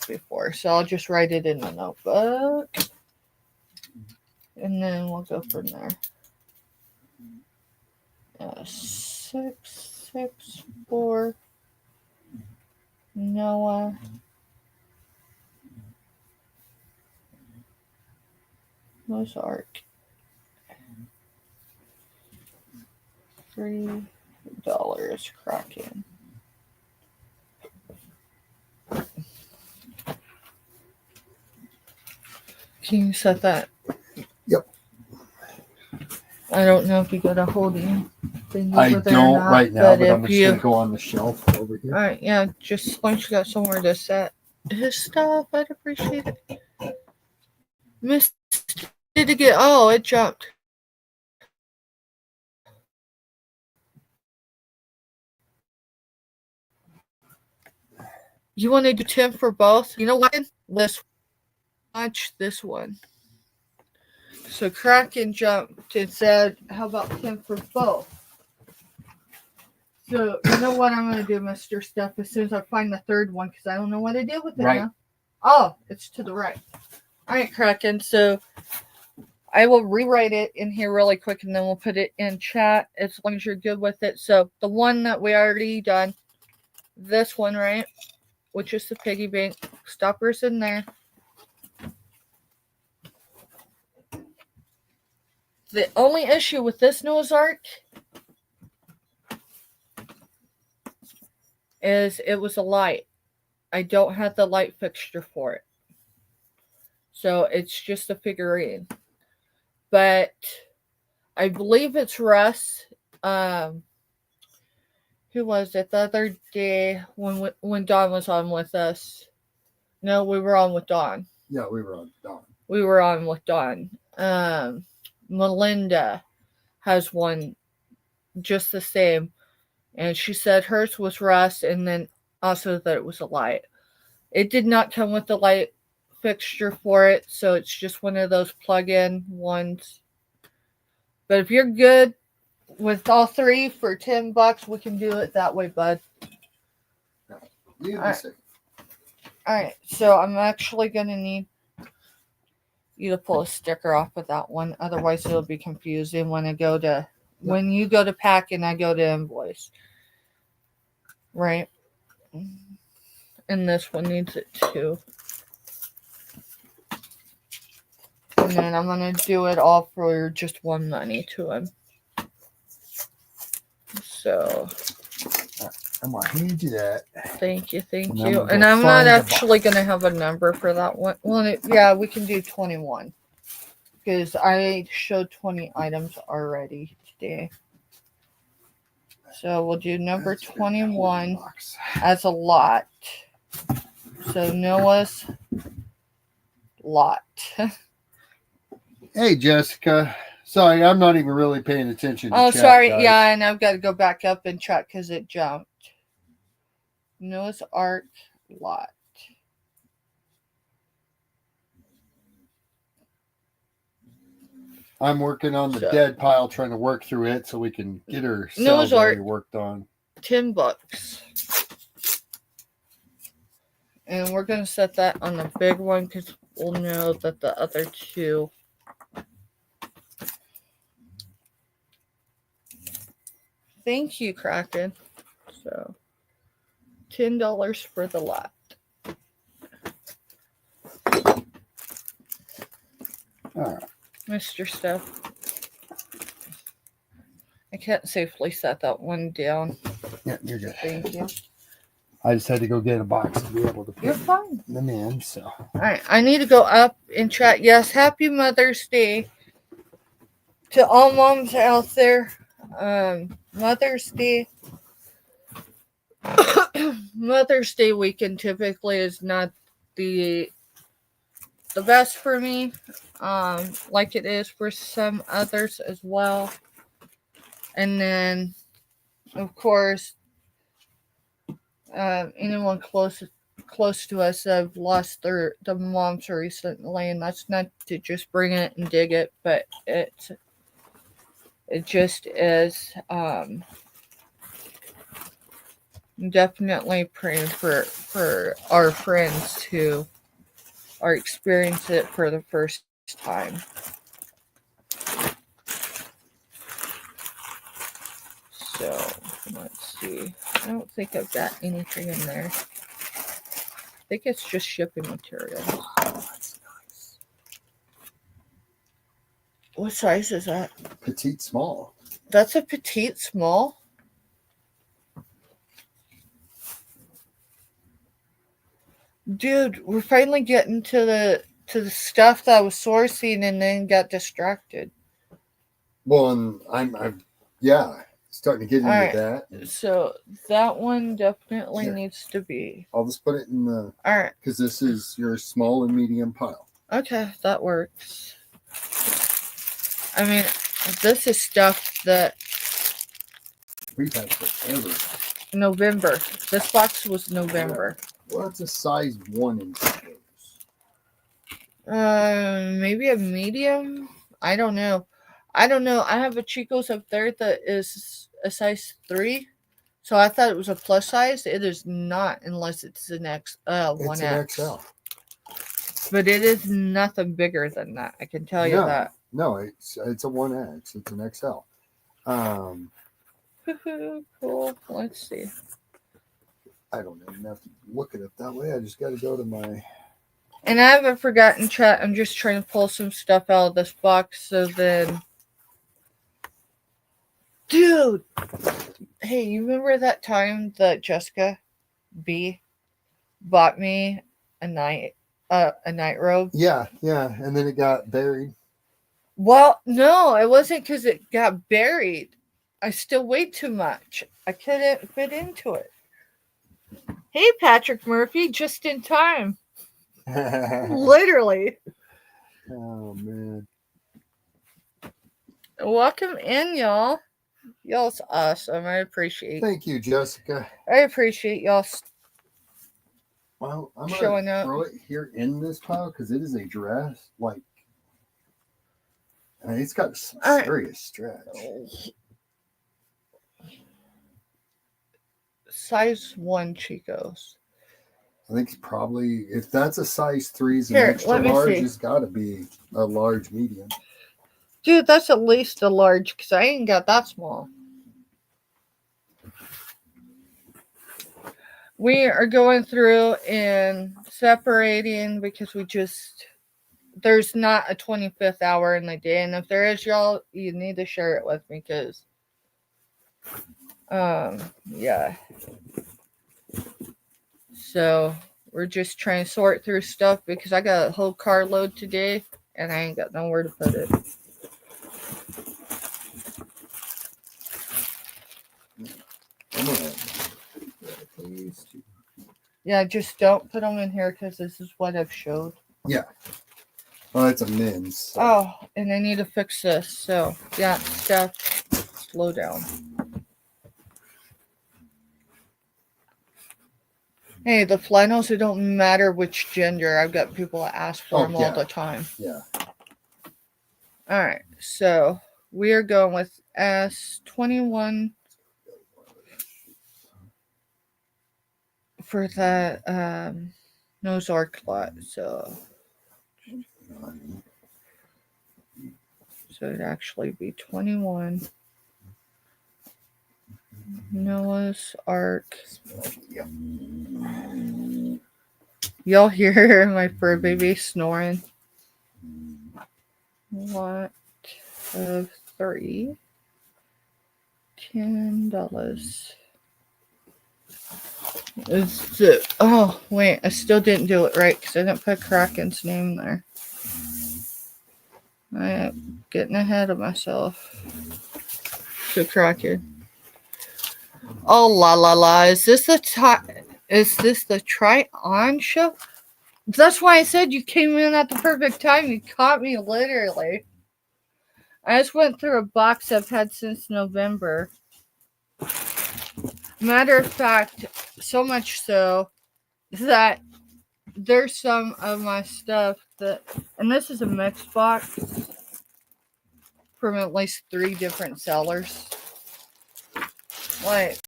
before, so I'll just write it in the notebook. And then we'll go from there. 664 Noah Mozart. $3 Kraken. Can you set that? Yep. I don't know if you got a holding thing I over there don't or not, right now, but if I'm just going to go on the shelf over here. All right, yeah, just as long as you got somewhere to set his stuff, I'd appreciate it. Missed it again. Oh, it jumped. You want to do 10 for both? You know what? Let's watch this one. So Kraken jumped and said, how about 10 for both? So you know what I'm going to do, Mr. Steph, as soon as I find the third one, because I don't know what to do with it now. Oh, it's to the right. All right, Kraken. So I will rewrite it in here really quick, and then we'll put it in chat as long as you're good with it. So the one that we already done, this one, right, which is the piggy bank. Stopper's in there. The only issue with this Noah's Ark is it was a light. I don't have the light fixture for it. So it's just a figurine. But I believe it's Russ. Who was it the other day when Dawn was on with us? No, we were on with Dawn. Yeah, we were on Dawn. We were on with Dawn. Melinda has one just the same. And she said hers was Russ and then also that it was a light. It did not come with the light fixture for it, so it's just one of those plug-in ones. But if you're good with all three for $10, we can do it that way, bud. You All right. Alright, so I'm actually gonna need you to pull a sticker off of that one. Otherwise it'll be confusing when you go to pack and I go to invoice. Right? And this one needs it too. And then I'm gonna do it all for just one money to him. So I'm gonna hand you that. thank you. And I'm And gonna go I'm not find the actually gonna have a number for that one. Well, yeah, we can do 21 because I showed 20 items already today. So we'll do number 21 as a lot. So Noah's lot. Hey, Jessica. Sorry, I'm not even really paying attention to Oh, chat, sorry. guys. Yeah, and I've got to go back up and check because it jumped. Noah's Ark lot. I'm working on the So- dead pile, trying to work through it so we can get her Noah's cells already Ark. worked on. $10. And we're going to set that on the big one because we'll know that the other two. Thank you, Kraken. So, $10 for the lot. All right. Mr. Steph. I can't safely set that one down. Yeah, you're good. Thank you. I just had to go get a box to be able to You're put fine. them in. So, All right, I need to go up and chat. Yes, happy Mother's Day to all moms out there. Mother's Day. Mother's Day weekend typically is not the best for me, like it is for some others as well. And then, of course, anyone close to us have lost their moms recently, and that's not to just bring it and dig it, but it just is definitely praying for our friends who are experiencing it for the first time. So let's see. I don't think I've got anything in there. I think it's just shipping materials. oh, that's nice. What size is that? Petite small. That's a petite small. Dude, we're finally getting to the stuff that I was sourcing and then got distracted. Well, and I'm yeah, starting to get into All right. that. So that one definitely Here. needs to be. I'll just put it in the All right. because this is your small and medium pile. Okay, that works. I mean, this is stuff that We've had forever. November. This box was November. Well, it's a size 1 in Chico's. Maybe a medium. I don't know. I have a Chico's up there that is a size 3, so I thought it was a plus size. It is not, unless it's an It's 1X. an XL. But it is nothing bigger than that. I can tell you that. No, it's a 1X. It's an XL. Cool. Let's see. I don't even have to look at it that way. I just got to go to my. And I haven't forgotten, chat. I'm just trying to pull some stuff out of this box. So then, dude, hey, you remember that time that Jessica B bought me a night robe? Yeah, and then it got buried. Well, no, it wasn't because it got buried. I still weighed too much. I couldn't fit into it. Hey, Patrick Murphy, just in time. Literally. Oh man. Welcome in, y'all. Y'all's awesome. I appreciate. Thank you, Jessica. I appreciate y'all. Well, I'm Showing gonna up. throw it here in this pile because it is a dress. Like, I mean, it's got some All right. serious stretch. Size 1 Chicos. I think probably if that's a size 3 is an Here, extra let me large, see. it's got to be a large medium. Dude, that's at least a large because I ain't got that small. We are going through and separating because there's not a 25th hour in the day. And if there is, y'all, you need to share it with me because, yeah. So we're just trying to sort through stuff because I got a whole carload today and I ain't got nowhere to put it. I'm gonna these two. Yeah, just don't put them in here because this is what I've showed. Yeah. Oh, it's a men's. So. Oh, and I need to fix this. So, yeah, Steph, slow down. Hey, the flannels, it don't matter which gender. I've got people that ask for them all the time. Yeah. All right, so we are going with S21 for that nose arc lot. So it'd actually be 21 Noah's Ark. Yep. Y'all hear my fur baby snoring? Lot of 3. $10. Oh, wait, I still didn't do it right because I didn't put Kraken's name there. I'm getting ahead of myself. To Kraken. Oh, la la la. Is this the try-on show? That's why I said you came in at the perfect time. You caught me literally. I just went through a box I've had since November. Matter of fact, so much so that there's some of my stuff that, and this is a mixed box from at least 3 different sellers. Like,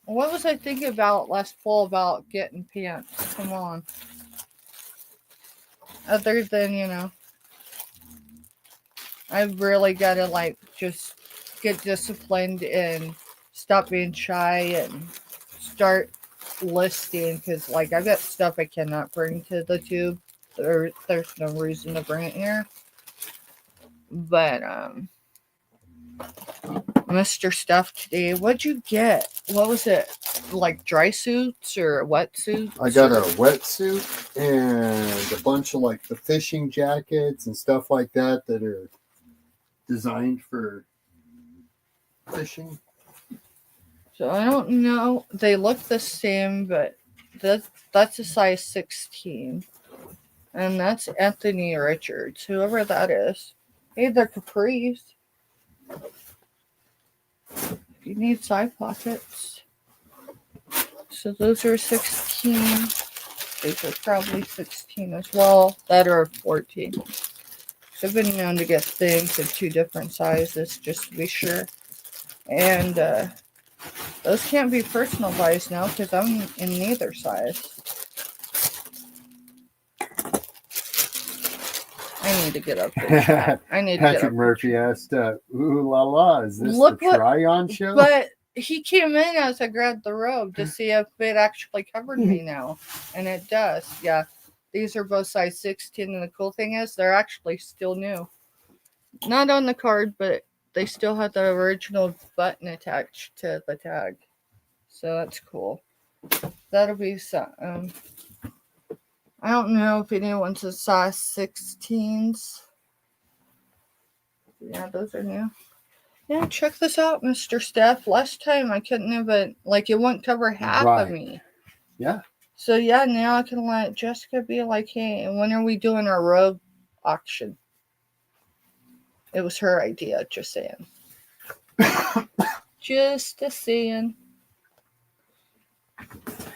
what was I thinking about last fall about getting pants? Come on. Other than, I've really got to, like, just get disciplined and stop being shy and start listing because, like, I've got stuff I cannot bring to the tube. There's no reason to bring it here. But, Mr. Stuff today, what'd you get? What was it? Like dry suits or wetsuits? I got a wetsuit and a bunch of like the fishing jackets and stuff like that that are designed for fishing. So I don't know. They look the same, but that's a size 16. And that's Anthony Richards, whoever that is. Hey, they're capris. If you need side pockets. So those are 16. These are probably 16 as well. That are 14. I've been known to get things in 2 different sizes just to be sure. And those can't be personalized now because I'm in neither size. I need to get up there. I need to get Patrick up Murphy asked, ooh la la, is this Look the what- try-on show? But he came in as I grabbed the robe to see if it actually covered me now. And it does. Yeah. These are both size 16. And the cool thing is they're actually still new. Not on the card, but they still have the original button attached to the tag. So that's cool. That'll be some. I don't know if anyone's a size 16s. Yeah, those are new. Yeah, check this out, Mr. Steph. Last time I couldn't even, like, it wouldn't cover half of me. Yeah. So, yeah, now I can let Jessica be like, hey, when are we doing our robe auction? It was her idea, just saying. Just a saying.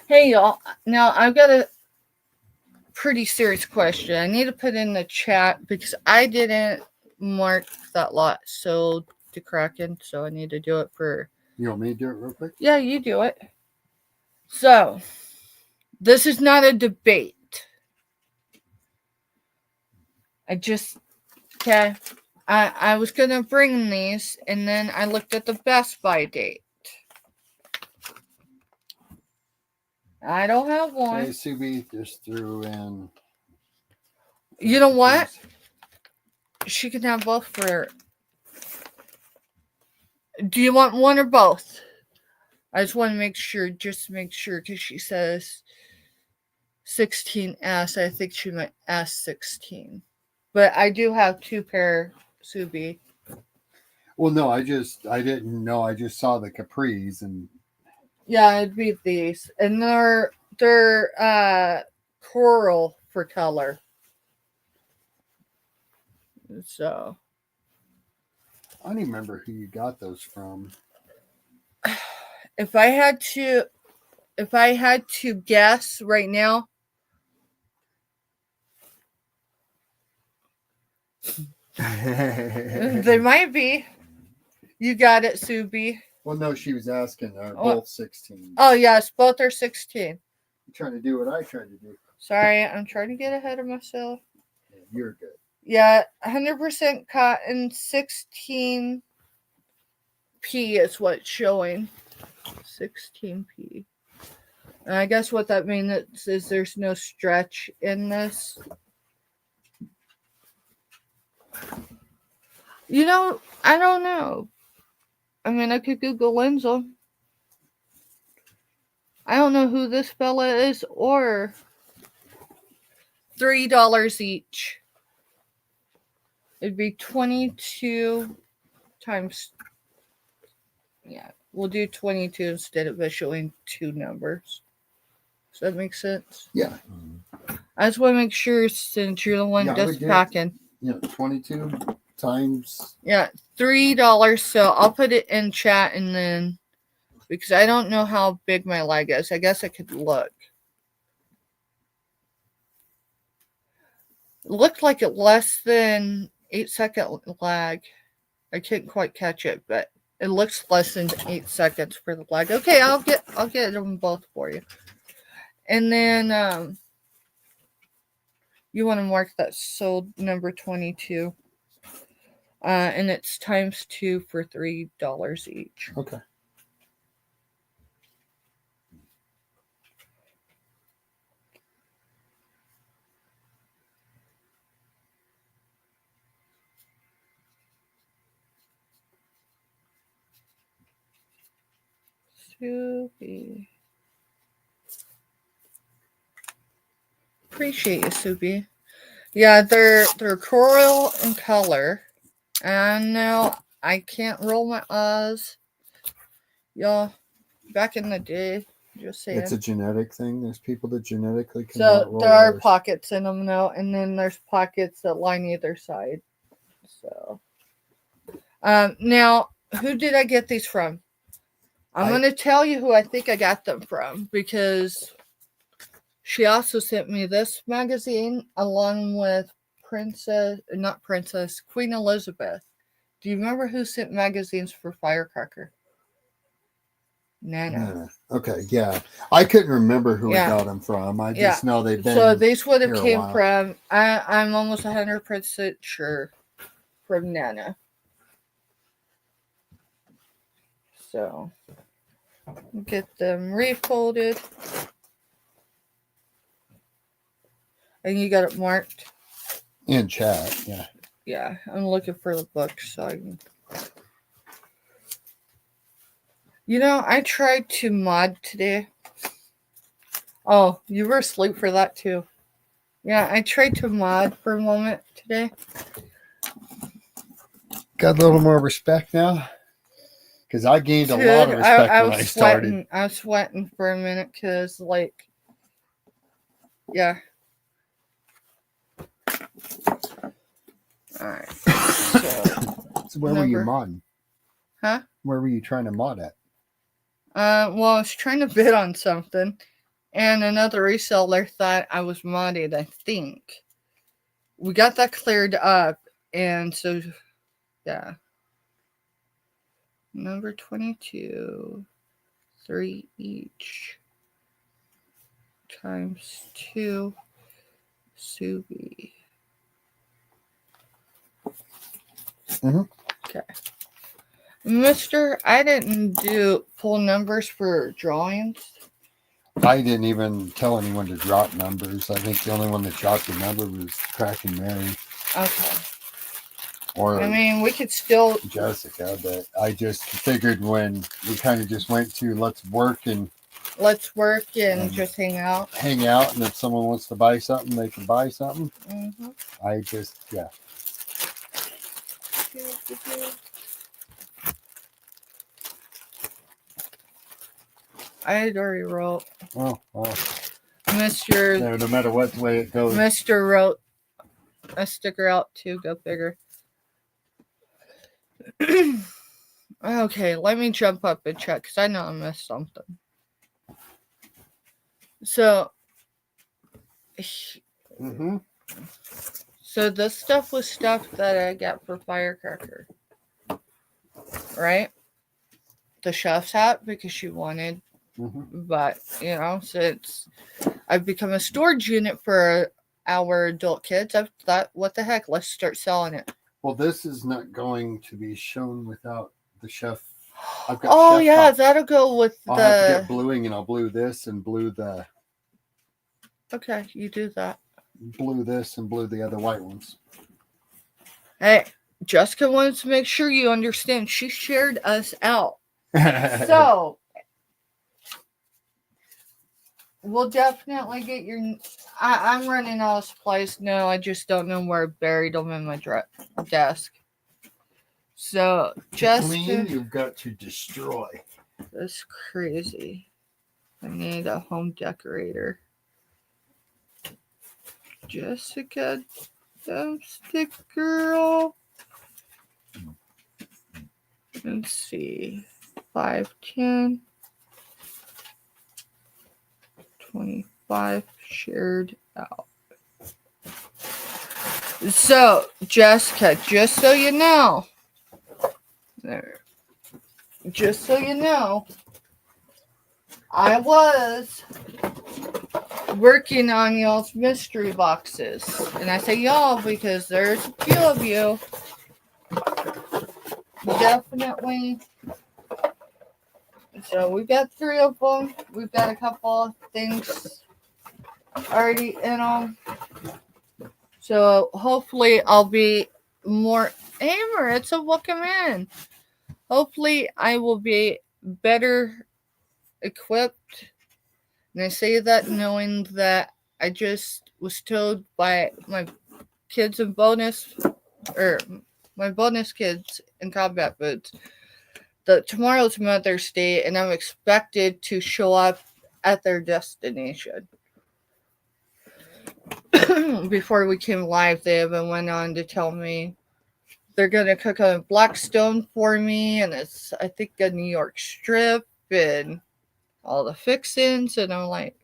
Hey, y'all. Now, I've got a pretty serious question. I need to put in the chat because I didn't mark that lot sold to Kraken, so I need to do it for... You want me to do it real quick? Yeah, you do it. So, This is not a debate. Okay. I was going to bring these, and then I looked at the Best Buy date. I don't have one. Okay, Subi just threw in. You know what? She can have both for. Do you want one or both? I just want to make sure, because she says 16S. I think she meant S16. But I do have 2 pair, Subi. Well, no, I didn't know. I just saw the capris and. Yeah, it'd be these. And they're coral for color. So I don't even remember who you got those from. if I had to guess right now, they might be. You got it, Subi. Well, no, she was asking. Both 16. Oh yes, both are 16. You're trying to do what I tried to do. Sorry, I'm trying to get ahead of myself. Yeah, you're good. Yeah, 100% cotton, 16p is what's showing. 16p. And I guess what that means is there's no stretch in this. You know, I don't know. I mean, I could Google Lenza. I don't know who this fella is, or $3 each. It'd be 22 times. Yeah, we'll do 22 instead of showing 2 numbers. Does that make sense? Yeah. I just want to make sure, since you're the one Yeah, that's packing. 22 times. Yeah, $3. So I'll put it in chat, and then, because I don't know how big my leg is, I guess I could look. It looked like it less than 8-second lag. I couldn't quite catch it, but it looks less than 8 seconds for the lag. Okay, I'll get them both for you. And then you want to mark that sold number 22. And it's times 2 for $3 each. Okay. Subi. Appreciate you, Subi. Yeah, they're coral in color. And now I can't roll my O's. Y'all, back in the day, just saying. It's a genetic thing. There's people that genetically So cannot roll there are R's. pockets in them now, and then there's pockets that line either side. So, now who did I get these from? I'm going to tell you who I think I got them from, because she also sent me this magazine along with Queen Elizabeth. Do you remember who sent magazines for Firecracker? Nana. Okay, yeah. I couldn't remember who Yeah. I got them from. I just know they've been. So these would have here a came while. from, I'm almost 100% sure, from Nana. So, get them refolded. And you got it marked? In chat, yeah. Yeah, I'm looking for the book so I can. You know, I tried to mod today. Oh, you were asleep for that too. Yeah, I tried to mod for a moment today. Got a little more respect now? Because I gained a lot of respect when I started. I was sweating for a minute because, like, yeah. Alright. So where were you modding? Huh? Where were you trying to mod at? Well, I was trying to bid on something, and another reseller thought I was modded, I think. We got that cleared up, and so, yeah. Number 22, 3 each. times 2 sous vide. Mhm. Okay. Mister, I didn't do pull numbers for drawings. I didn't even tell anyone to drop numbers. I think the only one that dropped the number was Crack and Mary Okay. or I mean, we could still. Jessica, but I just figured when we kind of just went to let's work and Just hang out. hang out, and if someone wants to buy something, they can buy something. Mm-hmm. I just, yeah. I had already wrote. Oh, well. Mr. No matter what way it goes. Mr. wrote a sticker out too. Go figure. Okay, let me jump up and check because I know I missed something. So, Mm-hmm. so this stuff was stuff that I got for Firecracker, right? The chef's hat because she wanted, but since I've become a storage unit for our adult kids, I've thought, what the heck? Let's start selling it. Well, this is not going to be shown without the chef. I've got Oh chef yeah, top. that'll go with I'll have to the. get bluing, and I'll blue this and blue the. Okay, you do that. Blue this and blue the other white ones. Hey, Jessica wants to make sure you understand. She shared us out. So, we'll definitely get your. I'm running out of supplies. No, I just don't know where I buried them in my desk. So, just. Clean, you've got to destroy. That's crazy. I need a home decorator. Jessica, dumpstick girl. Let's see. 5, 10, 25 shared out. So, Jessica, just so you know, I was working on y'all's mystery boxes. And I say y'all because there's a few of you. Definitely. So we've got 3 of them. We've got a couple of things already in them. So hopefully I'll be more. Hey, Maritza, welcome in. Hopefully I will be better equipped. And I say that knowing that I just was told by my kids in bonus, or my bonus kids in combat boots, that tomorrow's Mother's Day and I'm expected to show up at their destination. Before we came live, they even went on to tell me they're going to cook a Blackstone for me, and it's, I think, a New York strip and all the fixings, and I'm like,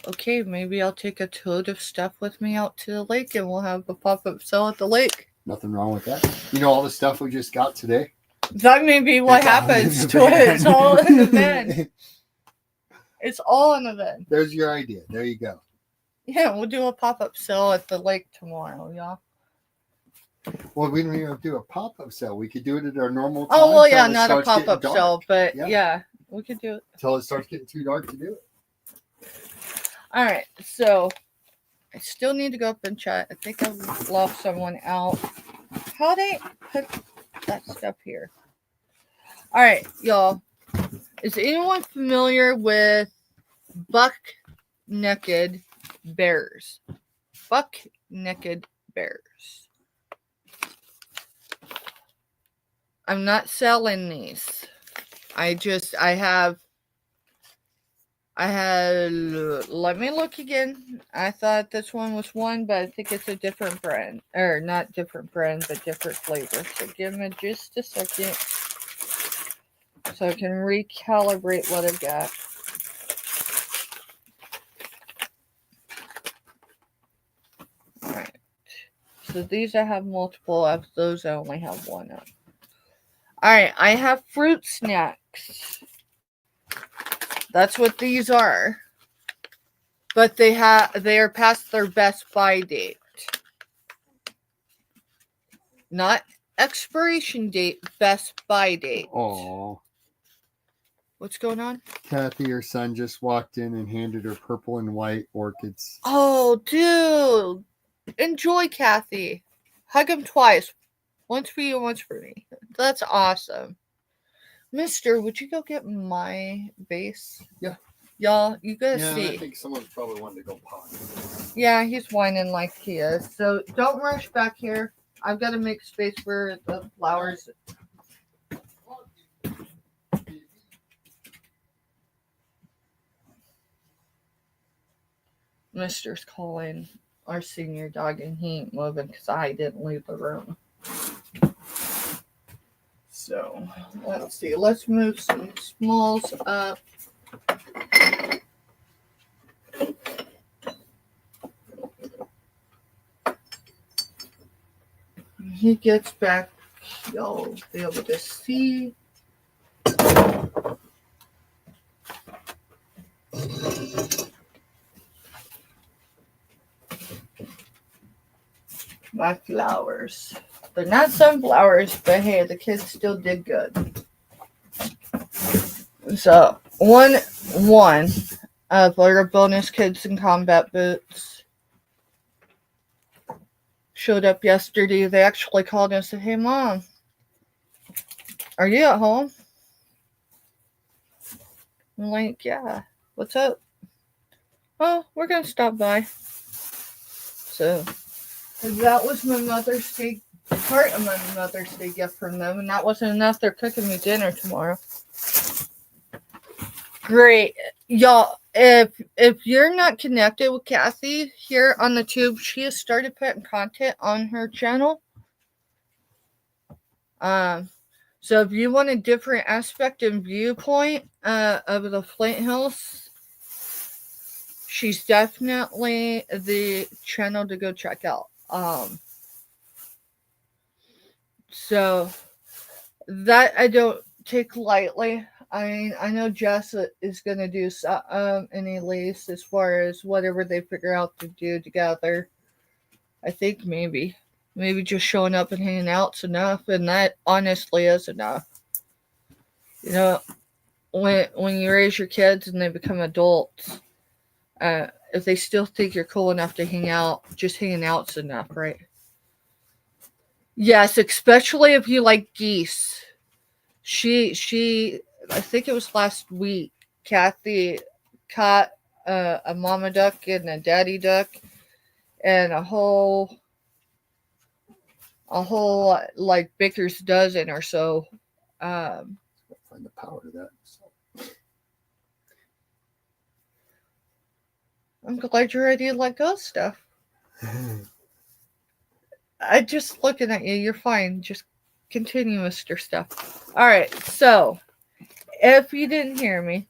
okay, maybe I'll take a tote of stuff with me out to the lake and we'll have a pop-up sale at the lake. Nothing wrong with that. You know all the stuff we just got today? That may be what happens to it. It's all in the van. It's all in the van. There's your idea. There you go. Yeah, we'll do a pop-up sale at the lake tomorrow, y'all. Well, we don't even have to do a pop-up sale. We could do it at our normal time. Oh, well, yeah, till it not a starts getting pop-up dark. sale, but Yeah. yeah, we could do it. Until it starts getting too dark to do it. All right, so I still need to go up and chat. I think I left someone out. How they put that stuff here? All right, y'all. Is anyone familiar with buck-naked bears? Buck-naked bears. I'm not selling these. I had, let me look again. I thought this one was one, but I think it's a different brand. Or not different brand, but different flavor. So give me just a second so I can recalibrate what I've got. Alright. So these I have multiple of, those I only have one of. Alright, I have fruit snacks. That's what these are. But they are past their best buy date. Not expiration date, best buy date. Oh, What's going on? Kathy, her son just walked in and handed her purple and white orchids. Oh, dude. Enjoy, Kathy. Hug him twice. Once for you, once for me. That's awesome. Mister, would you go get my vase? Yeah. Y'all, you gotta Yeah, see. I think someone's probably wanting to go pot. Yeah, he's whining like he is. So don't rush back here. I've got to make space for the flowers. Mister's calling our senior dog and he ain't moving because I didn't leave the room. So let's see. Let's move some smalls up. When he gets back, you'll be able to see. My flowers. They're not sunflowers, but hey, the kids still did good. So one of our bonus kids in combat boots showed up yesterday. They actually called and said, "Hey, Mom, are you at home?" I'm like, "Yeah. What's up?" "Oh, we're gonna stop by." So that was my Mother's Day, part of my Mother's Day gift from them, and that wasn't enough. They're cooking me dinner tomorrow. Great. Y'all, if you're not connected with Kathy here on the tube, she has started putting content on her channel. So if you want a different aspect and viewpoint of the Flint Hills, she's definitely the channel to go check out. So that I don't take lightly. I mean, I know Jess is going to do any lease as far as whatever they figure out to do together. I think maybe just showing up and hanging out's enough, and that honestly is enough. You know, when you raise your kids and they become adults, if they still think you're cool enough to hang out, just hanging out's enough, right? Yes, especially if you like geese. She I think it was last week, Kathy caught a mama duck and a daddy duck and a whole like baker's dozen or so. Find the power to that. I'm glad you're ready to let go of stuff. I just looking at you, you're fine. Just continue, Mr. Stuff. Alright, so if you didn't hear me,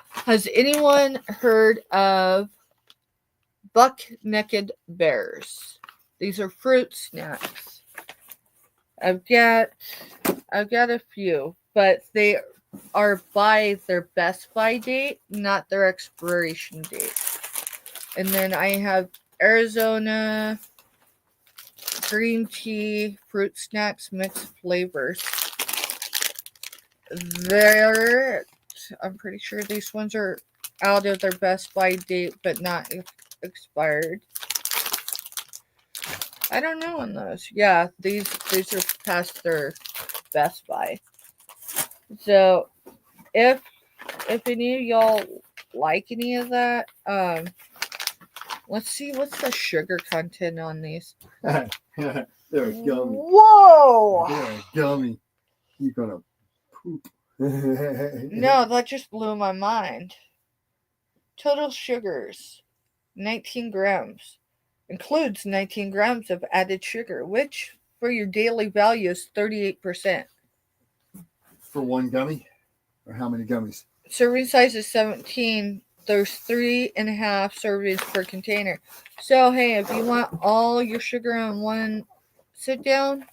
has anyone heard of buck-necked bears? These are fruit snacks. I've got a few, but they are by their best by date, not their expiration date. And then I have Arizona green tea fruit snacks mixed flavors. I'm pretty sure these ones are out of their best by date, but not expired. I don't know on those. Yeah, these are past their best by. So if any of y'all like any of that, let's see what's the sugar content on these. They're gummy. Whoa! They're gummy. You're gonna poop. No, that just blew my mind. Total sugars, 19 grams. Includes 19 grams of added sugar, which for your daily value is 38%. For one gummy? Or how many gummies? Serving size is 17. There's 3.5 servings per container. So, hey, if you want all your sugar in one sit down,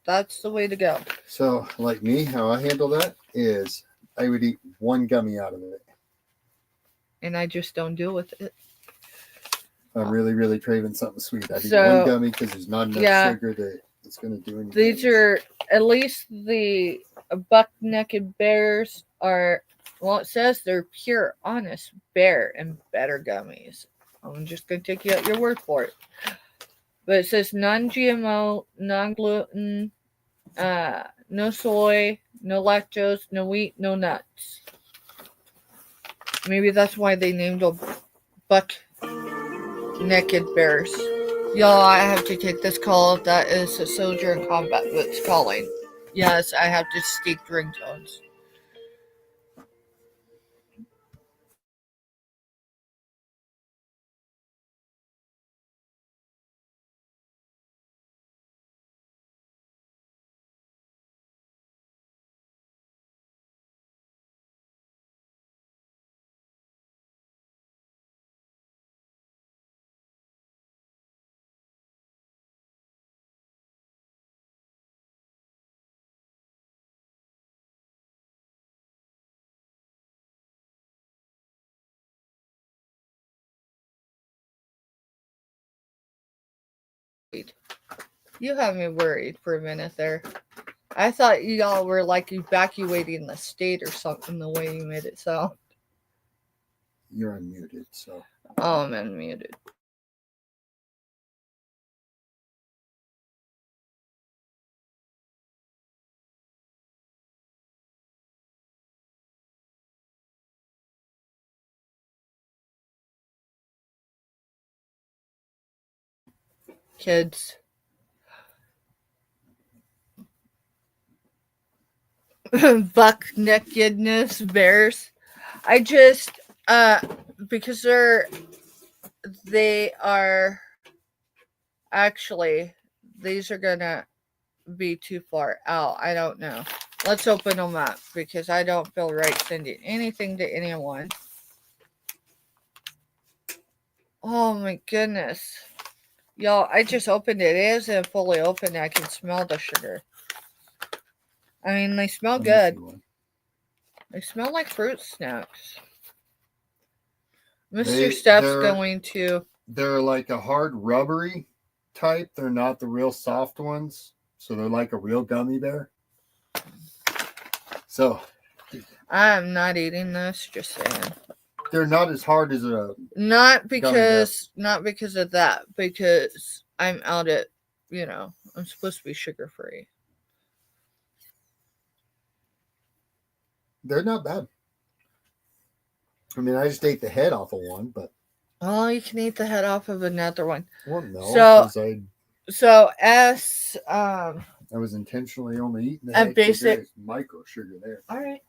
that's the way to go. So, like me, how I handle that is I would eat one gummy out of it. and I just don't deal with it. If I'm really, really craving something sweet, I'd eat So, one gummy because there's not enough yeah. sugar that it's going to do anything. These are, at least the buck-naked bears are, well, it says they're pure, honest bear and better gummies. I'm just going to take you at your word for it. But it says non-GMO, non-gluten, no soy, no lactose, no wheat, no nuts. Maybe that's why they named them buck-naked bears. Y'all, I have to take this call. That is a soldier in combat that's calling. Yes, I have distinct ringtones. You have me worried for a minute there. I thought y'all were like evacuating the state or something the way you made it sound. You're unmuted, so. Oh, I'm unmuted. Kids. Buck nakedness bears. I just because they are actually, these are gonna be too far out. I don't know. Let's open them up because I don't feel right sending anything to anyone. Oh my goodness. Y'all, I just opened it. It isn't fully open. I can smell the sugar. I mean, they smell good. They smell like fruit snacks. Mr. Steph's going to... They're like a hard rubbery type. They're not the real soft ones. So they're like a real gummy bear. So... I'm not eating this, just saying. They're not as hard as a... Not because of that. Because I'm out at, I'm supposed to be sugar-free. They're not bad. I mean, I just ate the head off of one, but... Oh, you can eat the head off of another one. Well, no, as... I was intentionally only eating the head because there's micro sugar there. All right.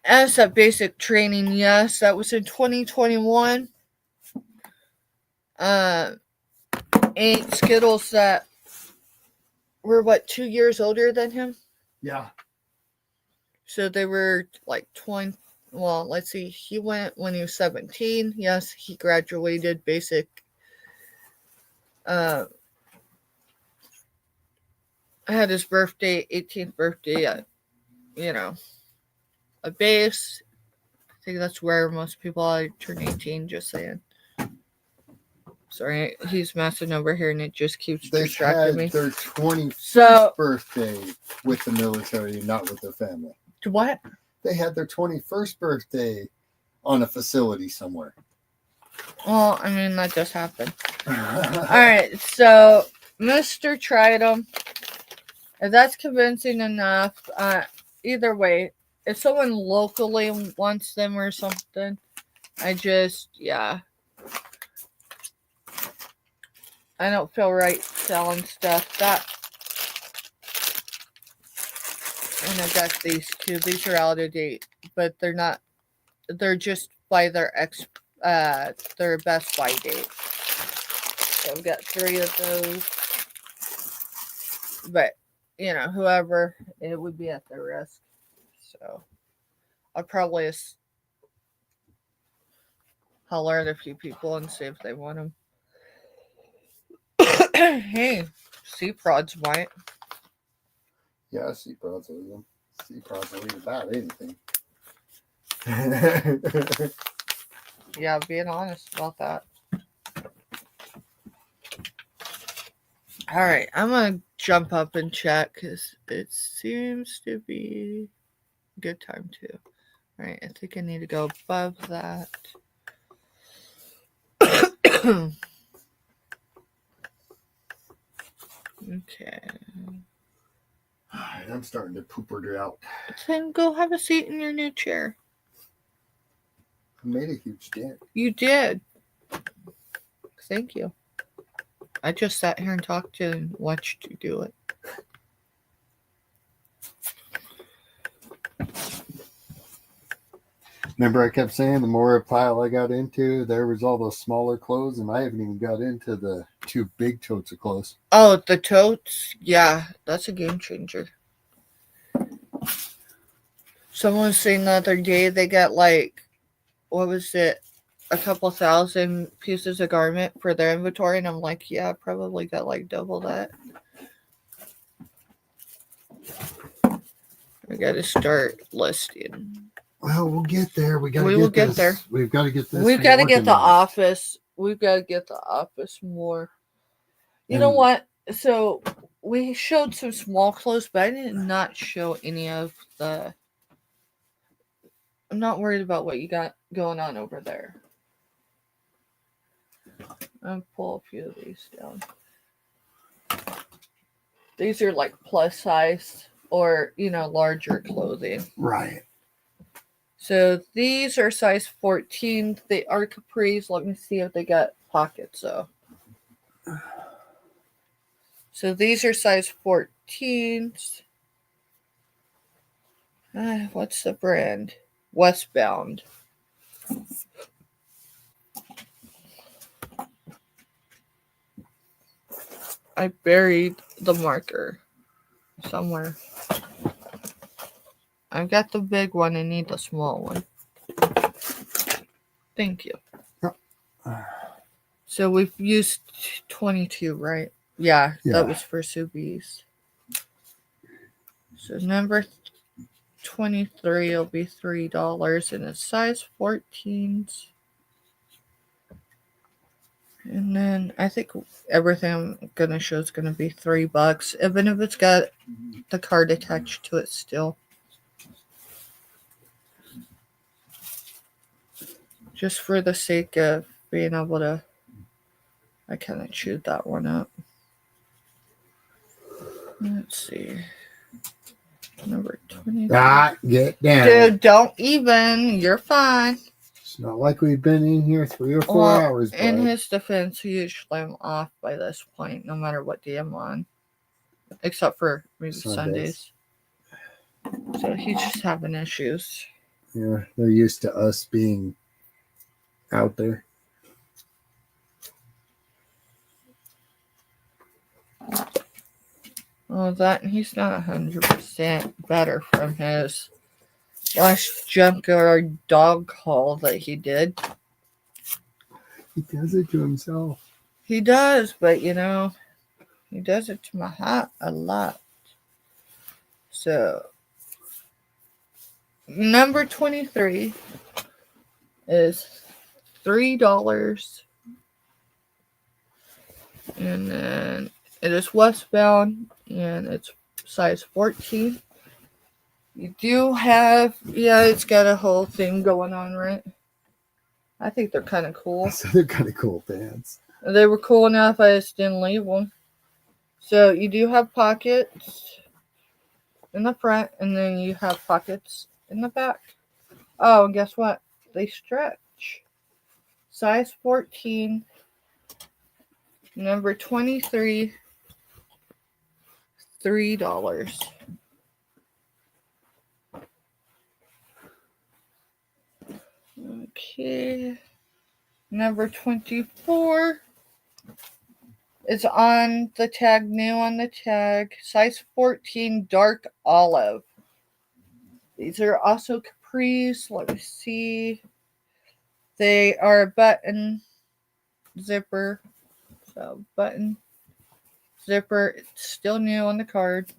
As a basic training, yes, that was in 2021. Ate Skittles that were, 2 years older than him? Yeah. So they were like 20. Well, let's see. He went when he was 17. Yes, he graduated basic. I had his birthday, 18th birthday at, a base. I think that's where most people turn 18, just saying. Sorry, he's messing over here and it just keeps distracting me. They had their 21st birthday with the military, not with their family. What? They had their 21st birthday on a facility somewhere. Well, I mean, that just happened. All right, so Mr. tried them. If that's convincing enough, either way, if someone locally wants them or something, I don't feel right selling stuff. And I got these two. These are out of date, but they're not. They're just by their Best Buy date. So I've got 3 of those. But whoever, it would be at their risk. So I'll probably holler at a few people and see if they want them. Hey, sea prods might. Yeah, sea prods are them. See, probably about anything. Yeah, being honest about that. All right, I'm going to jump up and check because it seems to be a good time too. All right, I think I need to go above that. Okay. Alright, I'm starting to pooper it out. Then go have a seat in your new chair. I made a huge dent. You did. Thank you. I just sat here and talked to you and watched you do it. Remember I kept saying the more pile I got into, there was all those smaller clothes, and I haven't even got into the 2 big totes of clothes. Oh, the totes? Yeah, that's a game changer. Someone was saying the other day they got like, what was it, a couple thousand pieces of garment for their inventory, and I'm like, yeah, I probably got like double that. I got to start listing. Well, we'll get there. We will get this. there. We've got to get this. We've got to get the organized. office. We've got to get the office more. You know what? So we showed some small clothes, but I did not show any of the. I'm not worried about what you got going on over there. I'll pull a few of these down. These are like plus size or, larger clothing. Right. So these are size 14. They are capris. Let me see if they got pockets though. So these are size 14s. What's the brand? Westbound. I buried the marker somewhere. I've got the big one. I need the small one. Thank you. So we've used 22, right? Yeah. That was for Subies. So number 23 will be $3, and it's size 14s. And then I think everything I'm gonna show is gonna be $3, even if it's got the card attached to it still. Just for the sake of being able to, I kind of chewed that one up. Let's see. Number 20. Get down. Dude, don't even. You're fine. It's not like we've been in here 3 or 4 hours. Bud. In his defense, usually I'm off by this point, no matter what day I'm on. Except for maybe Sundays. So he's just having issues. Yeah, they're used to us being out there. Well, he's not 100% better from his last junkyard dog haul that he did. He does it to himself. He does, but he does it to my hat a lot. So, number 23 is $3. And then it is westbound, and it's size 14. You do have, it's got a whole thing going on, right? I think they're kind of cool. So they're kind of cool pants. They were cool enough, I just didn't leave them. So you do have pockets in the front, and then you have pockets in the back. Oh, and guess what? They stretch. Size 14. Number 23. $3. Okay. Number 24. It's on the tag, new on the tag. Size 14, dark olive. These are also capris. Let me see. They are a button zipper. So, button zipper. It's still new on the card.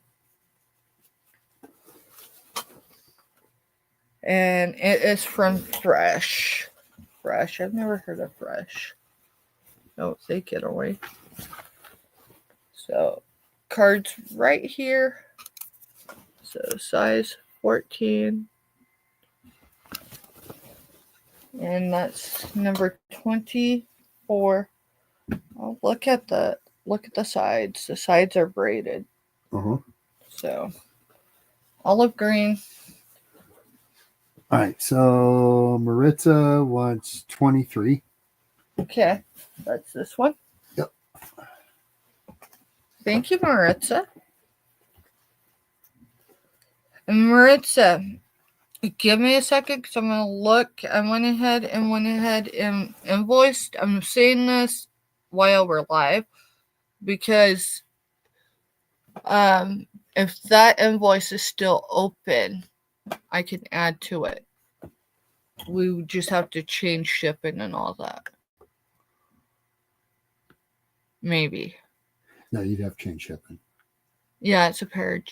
And it is from Fresh. Fresh. I've never heard of Fresh. Don't take it away. So, cards right here. So, size 14. And that's number 24. Oh, look at the sides. The sides are braided. Uh-huh. So, olive green. All right, so Maritza wants 23. Okay, that's this one. Yep. Thank you, Maritza. And Maritza, give me a second because I'm going to look. I went ahead and invoiced. I'm saying this while we're live because if that invoice is still open, I can add to it. We just have to change shipping and all that. Maybe. No, you'd have to change shipping. Yeah, it's a pair of,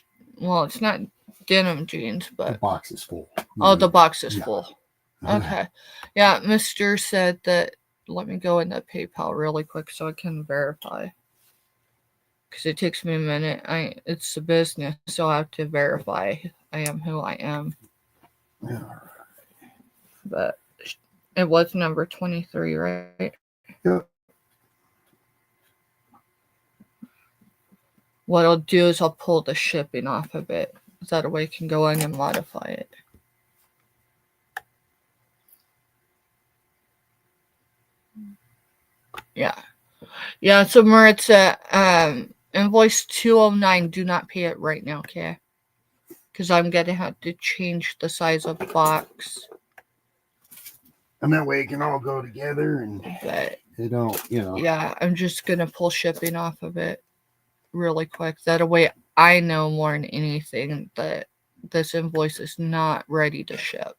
well, it's not denim jeans, The but box is full. oh, the box is Yeah. full. Okay. Yeah, Mr. said that. Let me go into PayPal really quick so I can verify. Because it takes me a minute. It's a business, so I have to verify I am who I am. Yeah. But it was number 23, right? Yep. What I'll do is I'll pull the shipping off of it. That way I can go in and modify it. Yeah. Yeah, so Maritza, invoice 209, do not pay it right now, okay? Because I'm going to have to change the size of the box. And that way it can all go together and But they don't, yeah, I'm just going to pull shipping off of it really quick. That way I know more than anything that this invoice is not ready to ship.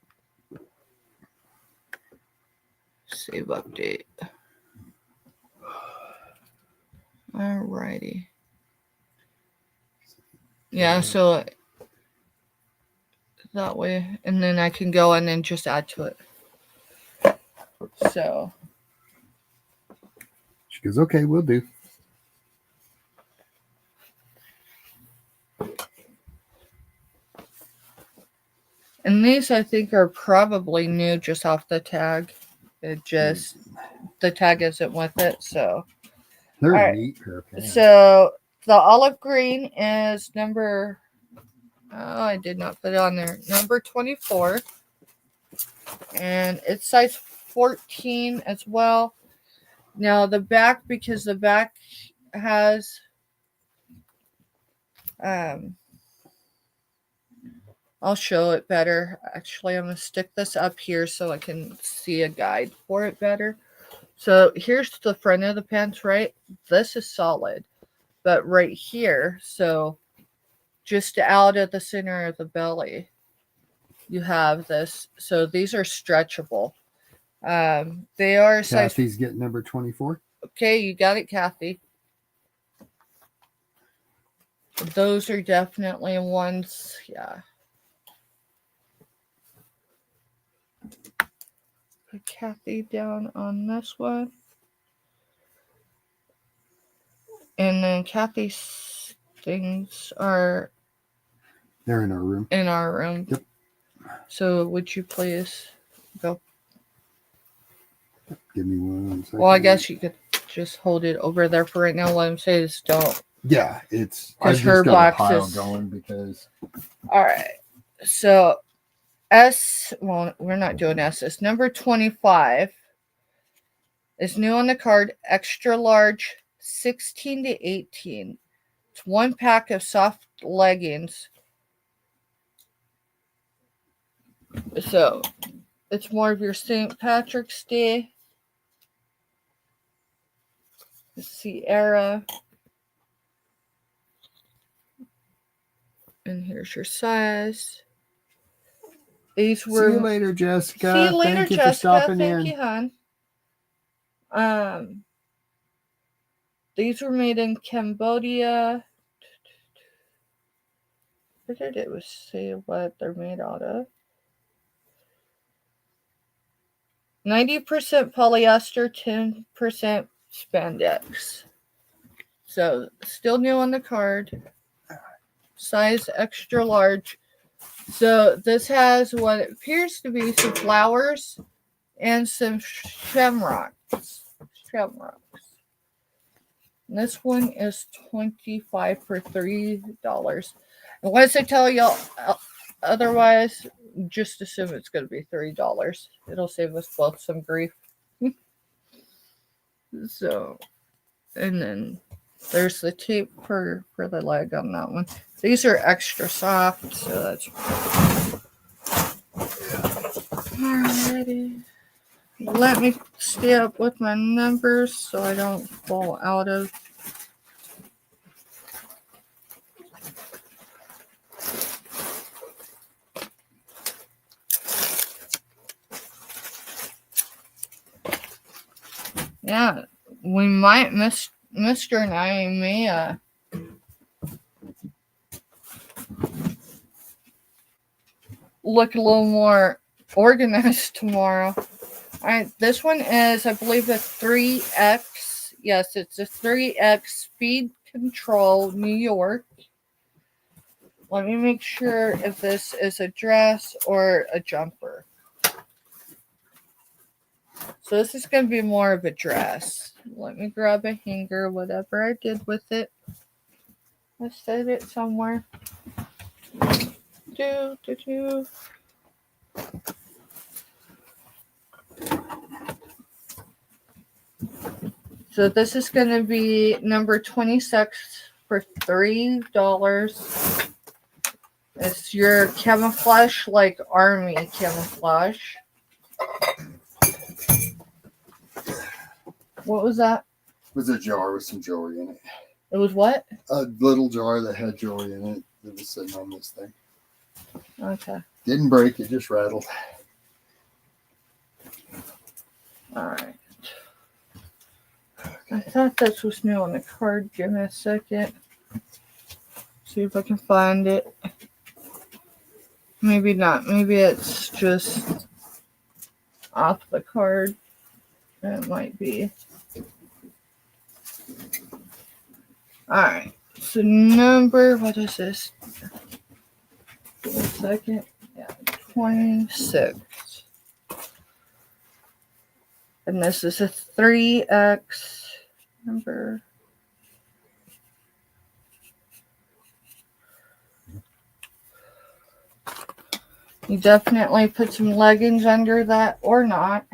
Save update. Alrighty. Yeah, so that way, and then I can go in and just add to it. So. She goes, okay, we'll do. And these I think are probably new just off the tag. The tag isn't with it, so. They're All a right. neat pair of pants. So the olive green is number, oh, I did not put it on there, number 24. And it's size 14 as well. Now the back, because the back has, I'll show it better. Actually, I'm going to stick this up here so I can see a guide for it better. So here's the front of the pants, right? This is solid. But right here, so just out of the center of the belly, you have this. So these are stretchable. They are size. Kathy's getting number 24. Okay, you got it, Kathy. Those are definitely ones, yeah. Put Kathy down on this one. And then Kathy's things are... They're in our room. In our room. Yep. So would you please go? Give me 1 second. Well, I guess you could just hold it over there for right now. What I'm saying is don't. Yeah, it's... Because I've her just got a box pile is... going because... All right. So S, well, we're not doing S. It's number 25. It's new on the card. Extra large, 16 to 18. It's one pack of soft leggings. So it's more of your St. Patrick's Day. The Sierra. And here's your size. These were. See you later, Jessica. See you later, Thank you Jessica. for stopping Thank in. you, hon. These were made in Cambodia. Where did it say what they're made out of? 90% polyester, 10% spandex. So still new on the card. Size extra large. So this has what appears to be some flowers and some shamrocks. And this one is $25 for $3. Unless I tell y'all otherwise, just assume it's going to be $3. It'll save us both some grief. So, and then there's the tape for the leg on that one. These are extra soft, so that's alrighty. Let me stay up with my numbers so I don't fall out of. Yeah, we might Mr. and I may look a little more organized tomorrow. Alright, this one is, I believe, a 3X. Yes, it's a 3X Speed Control New York. Let me make sure if this is a dress or a jumper. So this is going to be more of a dress. Let me grab a hanger, whatever I did with it. I set it somewhere. So this is going to be number 26 for $3. It's your camouflage, like army camouflage. What was that? It was a jar with some jewelry in it. It was what? A little jar that had jewelry in it that was sitting on this thing. Okay. Didn't break, it just rattled. Alright. I thought this was new on the card. Give me a second. See if I can find it. Maybe not. Maybe it's just off the card. It might be. Alright. So number, what is this? Give me a second. Yeah, 26. And this is a 3X number. You definitely put some leggings under that or not.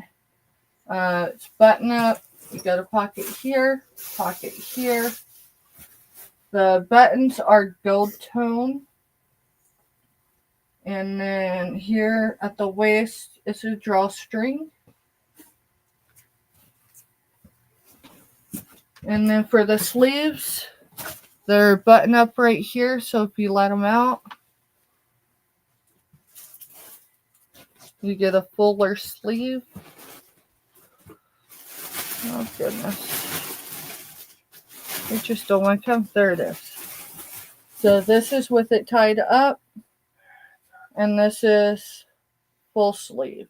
It's button up. You got a pocket here, pocket here. The buttons are gold tone. And then here at the waist is a drawstring. And then for the sleeves, they're button up right here. So if you let them out, you get a fuller sleeve. Oh, goodness. It just don't want to come. There it is. So this is with it tied up. And this is full sleeve.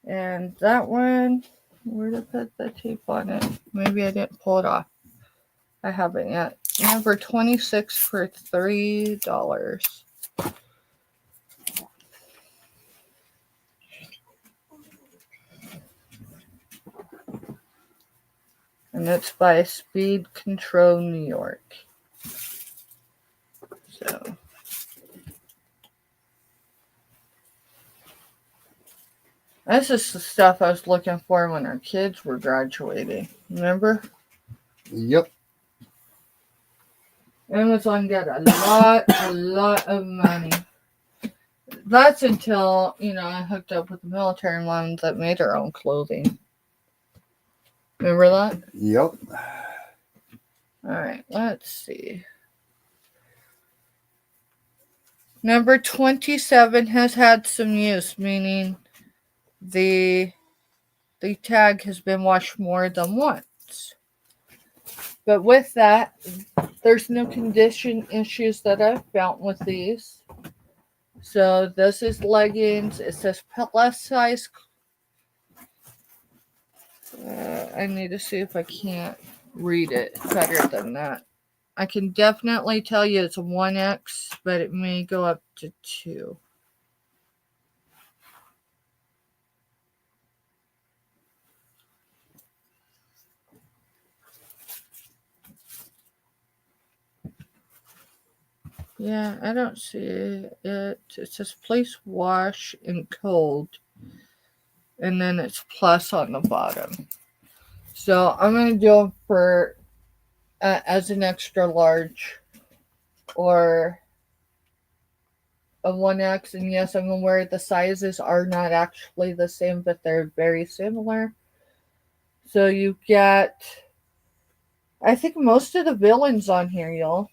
And that one, where did I put the tape on it? Maybe I didn't pull it off. I haven't yet. Number 26 for $3. And it's by Speed Control New York. So. This is the stuff I was looking for when our kids were graduating. Remember? Yep. Amazon got a lot of money. That's until, I hooked up with the military mom that made her own clothing. Remember that? Yep. Alright, let's see. Number 27 has had some use, meaning the tag has been washed more than once. But with that, there's no condition issues that I've found with these. So this is leggings. It says plus size I need to see if I can't read it better than that. I can definitely tell you it's a 1X, but it may go up to 2. Yeah, I don't see it. It says place wash in cold. And then it's plus on the bottom. So I'm going to do them for as an extra large or a 1X. And yes, I'm aware the sizes are not actually the same, but they're very similar. So you get, I think most of the villains on here, y'all.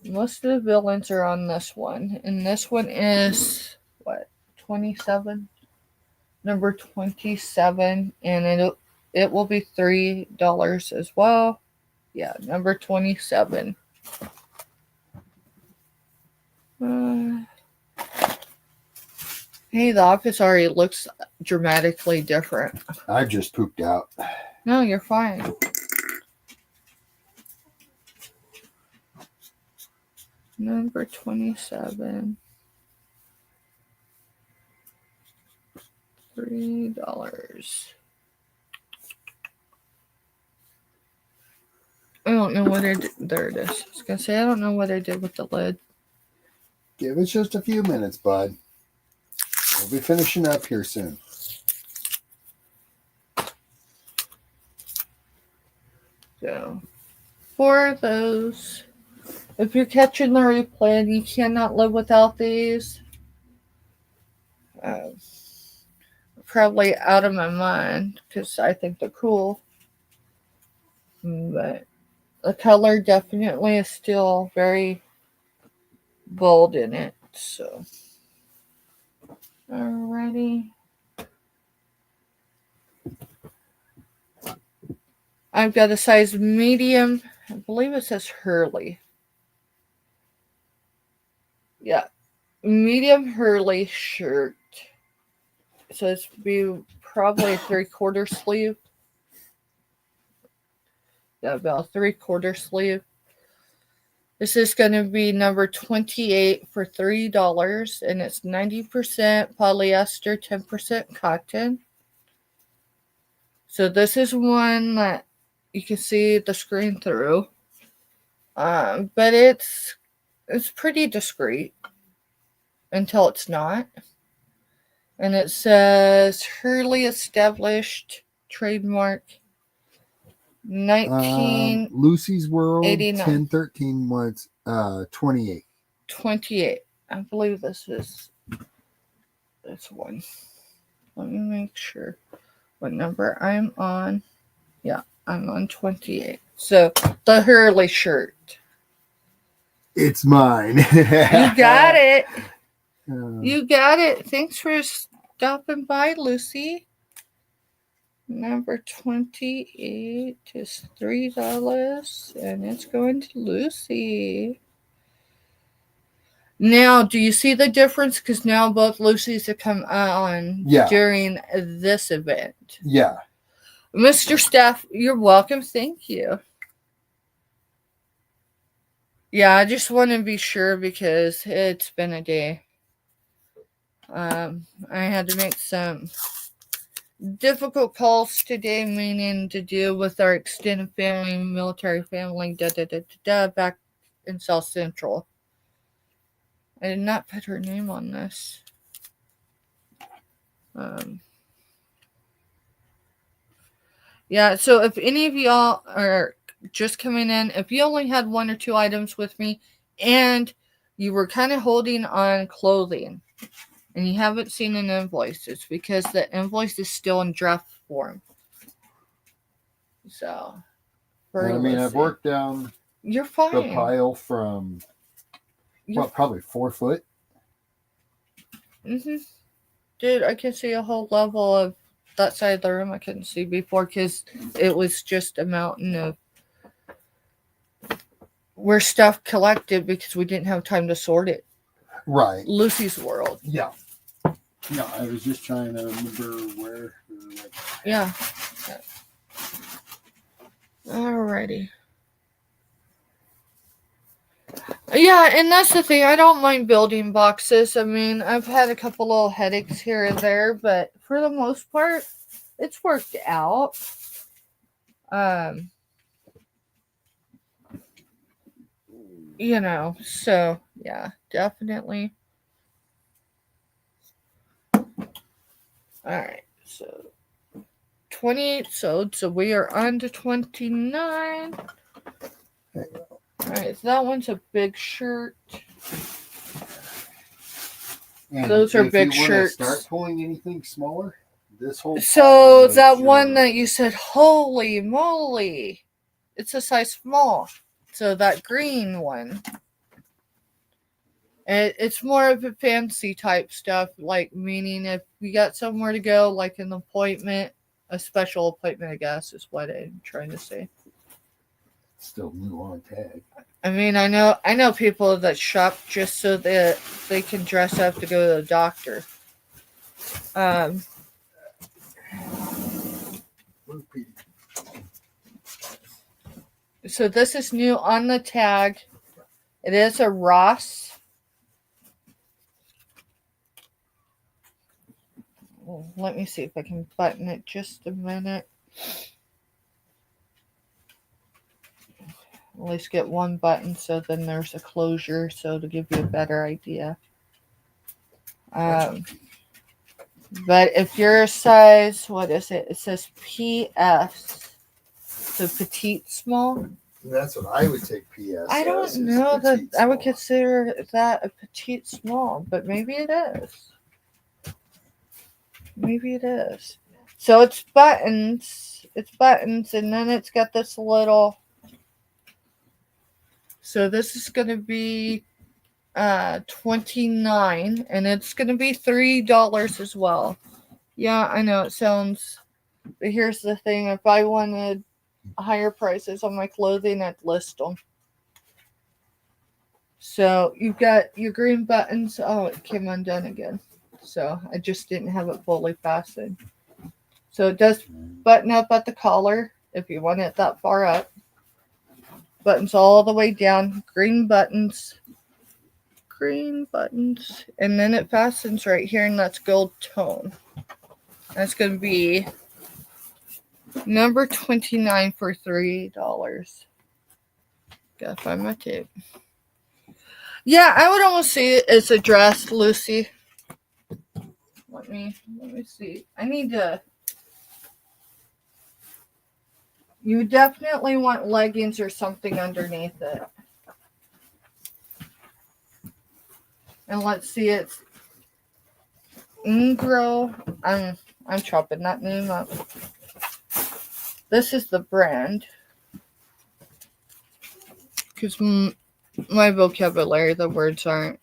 Most of the villains are on this one. And this one is, what, 27? Number 27. And it will be $3 as well. Yeah, number 27. Hey, the office already looks dramatically different. I just pooped out. No, you're fine. Number 27. $3. I don't know what I did. There it is. I was going to say, I don't know what I did with the lid. Give us just a few minutes, bud. We'll be finishing up here soon. So, for those, if you're catching the replay and you cannot live without these, probably out of my mind because I think they're cool. But the color definitely is still very bold in it. So, alrighty. I've got a size medium. I believe it says Hurley. Yeah. Medium Hurley shirt. So it's be probably a 3/4 sleeve. Yeah, about a 3/4 sleeve. This is going to be number 28 for $3, and it's 90% polyester, 10% cotton. So this is one that you can see the screen through, but it's pretty discreet until it's not. And it says Hurley established trademark 19 Lucy's World 89. 1013 was 28. 28. I believe this is this one. Let me make sure what number I'm on. Yeah, I'm on 28. So the Hurley shirt. It's mine. You got it. Uh, You got it. Thanks for stopping by, Lucy. Number 28 is $3, and it's going to Lucy. Now, do you see the difference? Because now both Lucy's have come on during this event. Yeah. Mr. Staff, you're welcome. Thank you. Yeah, I just want to be sure because it's been a day. I had to make some difficult calls today, meaning to deal with our extended family, military family, back in South Central. I did not put her name on this. Yeah, so if any of y'all are just coming in, if you only had 1 or 2 items with me and you were kind of holding on clothing and you haven't seen an invoice, it's because the invoice is still in draft form. So, I've worked down you're fine. The pile from probably 4 foot. Dude, I can see a whole level of that side of the room I couldn't see before because it was just a mountain of where stuff collected because we didn't have time to sort it. Right. Lucy's World. Yeah. Yeah, I was just trying to remember where Yeah. Alrighty. Yeah, and that's the thing. I don't mind building boxes. I mean, I've had a couple little headaches here and there, but for the most part, it's worked out. So yeah, definitely. Alright, so 28 sold, so we are on to 29. Alright, so that one's a big shirt. And Those are if big you wanna shirts. Start pulling anything smaller. This whole So pile that makes one your- that you said, holy moly, it's a size small. So that green one. It's more of a fancy type stuff, like meaning if you got somewhere to go, like an appointment, a special appointment, I guess, is what I'm trying to say. still new on tag. I mean, I know people that shop just so that they can dress up to go to the doctor. So this is new on the tag. It is a Ross. Well, let me see if I can button it just a minute. At least get one button, so then there's a closure, so to give you a better idea. But if you're a size, what is it? It says PS, so petite small. That's what I would take PS. I don't as, know that petite I would small. consider that a petite small, but maybe it is. Maybe it is. So it's buttons. It's buttons, and then it's got this little. So this is going to be $29, and it's going to be $3 as well. Yeah, I know it sounds. But here's the thing: if I wanted higher prices on my clothing, I'd list them. So you've got your green buttons. Oh, it came undone again. So I just didn't have it fully fastened. So it does button up at the collar if you want it that far up. Buttons all the way down. Green buttons. Green buttons. And then it fastens right here, and that's gold tone. That's going to be number 29 for $3. Gotta find my tape. Yeah, I would almost say it's a dress, Lucy. Let me see. I need to. You definitely want leggings or something underneath it. And let's see, it's Ingro. I'm chopping that name up. This is the brand. Because my vocabulary, the words aren't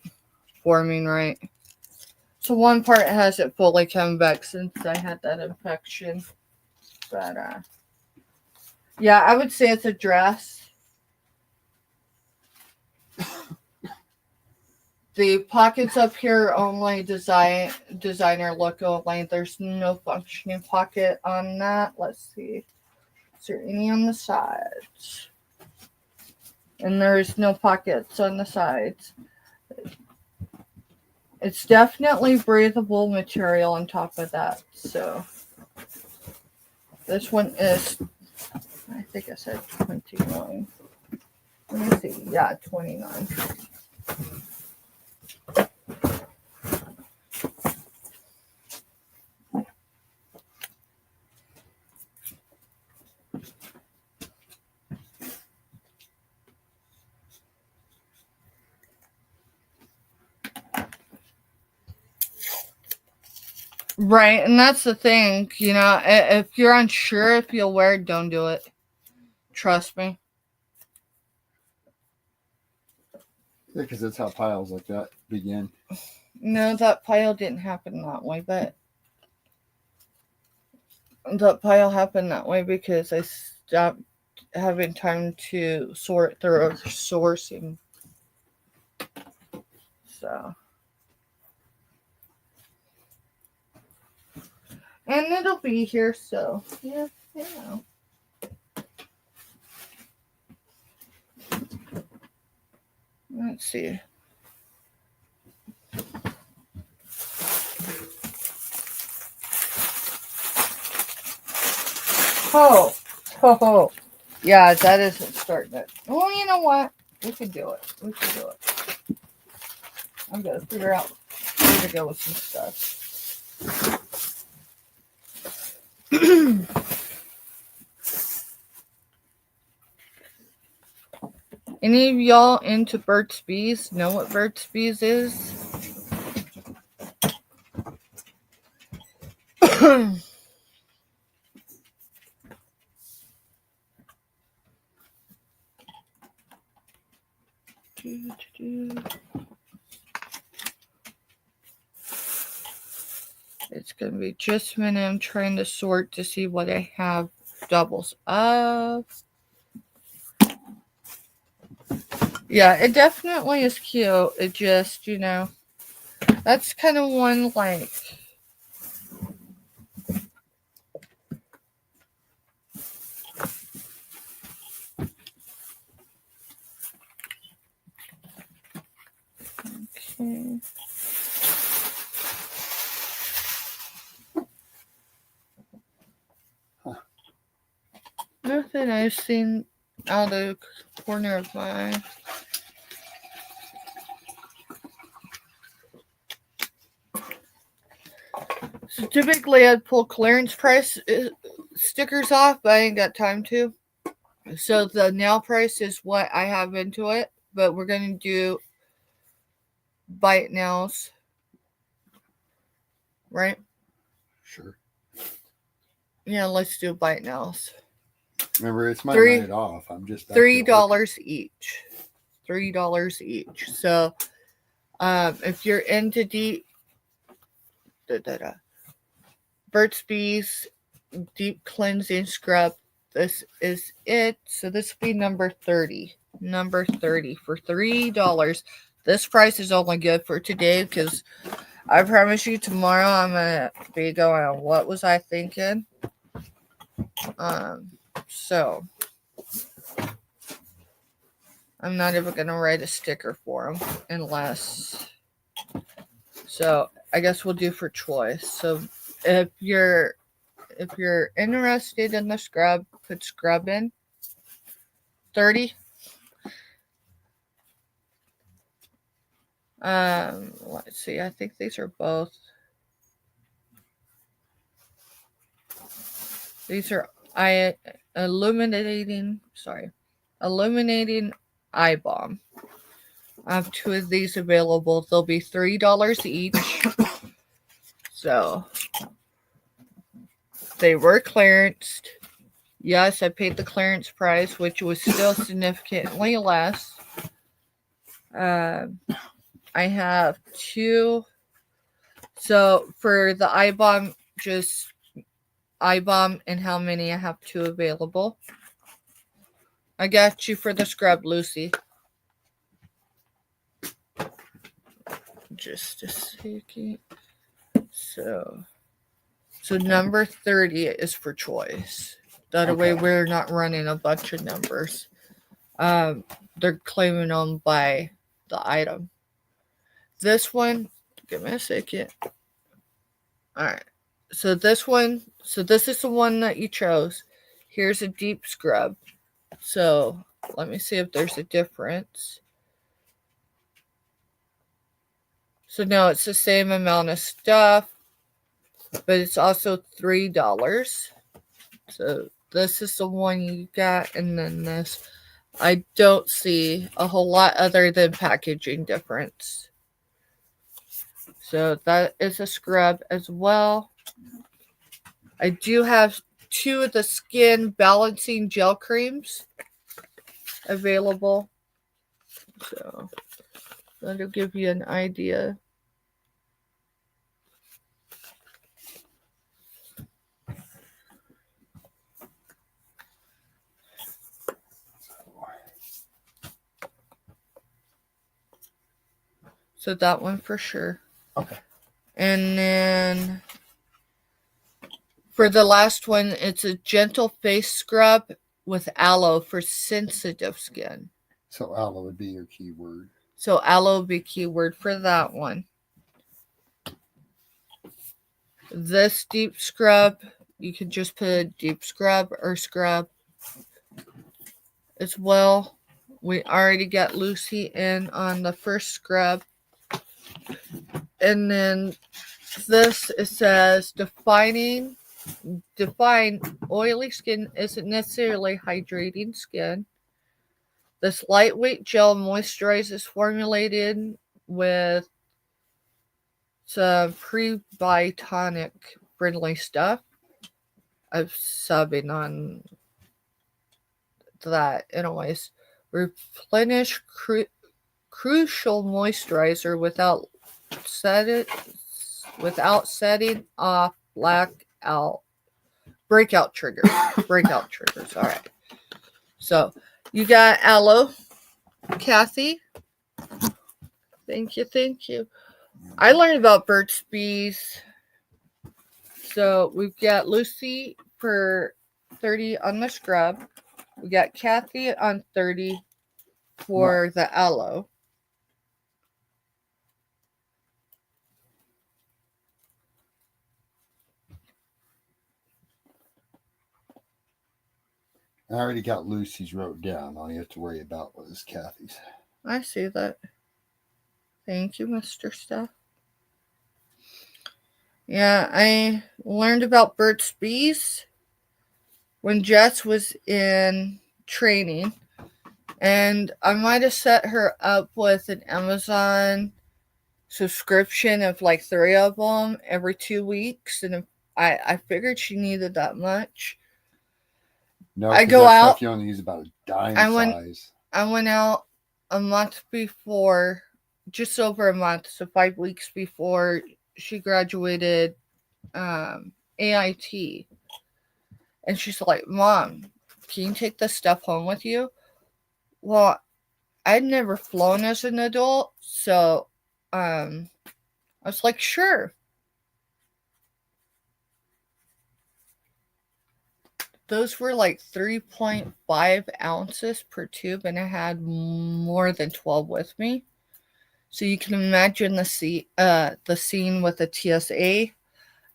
forming right. So one part has it fully come back since I had that infection. But, yeah, I would say it's a dress. The pockets up here are only designer look only. There's no functioning pocket on that. Let's see. Is there any on the sides? And there's no pockets on the sides. It's definitely breathable material on top of that. So this one is, I think I said 29. Let me see. Yeah, 29. Right, and that's the thing, if you're unsure if you'll wear it, don't do it. Trust me. Yeah, because that's how piles like that begin. No, that pile didn't happen that way, but that pile happened that way because I stopped having time to sort through sourcing. So. And it'll be here, so yeah, Let's see. Oh. Yeah, that isn't starting it. Well, you know what? We can do it. I'm gonna figure out where to go with some stuff. Any of y'all into Burt's Bees know what Burt's Bees is? It's going to be just a minute. I'm trying to sort to see what I have doubles of. Yeah, it definitely is cute. It just, that's kind of one like... Okay. Nothing I've seen out of the corner of my eye. So typically I'd pull clearance price stickers off, but I ain't got time to. So the nail price is what I have into it, but we're going to do bite nails. Right? Sure. Yeah, let's do bite nails. Remember, it's my night off. I'm just $3 each. $3 each. So, if you're into deep, Burt's Bees deep cleansing scrub, this is it. So this will be number 30. Number 30 for $3. This price is only good for today because I promise you tomorrow I'm gonna be going, what was I thinking? So I'm not even gonna write a sticker for them unless. So I guess we'll do for choice. So if you're interested in the scrub, put scrub in. 30. Let's see. I think these are both. These are illuminating eye balm. I have two of these available. They'll be $3 each. So they were clearanced. Yes, I paid the clearance price, which was still significantly less. I have two. So for the eye balm, just eye balm and how many? I have two available. I got you for the scrub, Lucy. Just a second. So number 30 is for choice. That way we're not running a bunch of numbers. They're claiming them by the item. This one, give me a second. Alright. So this is the one that you chose. Here's a deep scrub. So let me see if there's a difference. So no, it's the same amount of stuff, but it's also $3. So this is the one you got, and then this. I don't see a whole lot other than packaging difference. So that is a scrub as well. I do have two of the skin balancing gel creams available. So that'll give you an idea. So that one for sure. Okay. And then For the last one, it's a gentle face scrub with aloe for sensitive skin. So aloe would be your keyword. So aloe would be keyword for that one. This deep scrub, you can just put a deep scrub or scrub as well. We already got Lucy in on the first scrub. And then this, it says define oily skin isn't necessarily hydrating skin. This lightweight gel moisturizes formulated with some prebiotic friendly stuff. I'm subbing on that. Anyways, replenish crucial moisturizer without setting off breakout triggers. All right. So you got aloe, Kathy. Thank you. I learned about Burt's Bees. So we've got Lucy for 30 on the scrub. We got Kathy on 30 for the aloe. I already got Lucy's wrote down. All you have to worry about was Kathy's. I see that. Thank you, Mr. Steph. Yeah, I learned about Burt's Bees when Jess was in training. And I might have set her up with an Amazon subscription of like 3 of them every 2 weeks. And I figured she needed that much. No, I go out. Stuff you only use about a dime size. I went out a month before, just over a month, so 5 weeks before she graduated AIT. And she's like, Mom, can you take this stuff home with you? Well, I'd never flown as an adult, so I was like, sure. Those were like 3.5 ounces per tube, and I had more than 12 with me. So you can imagine the scene with the TSA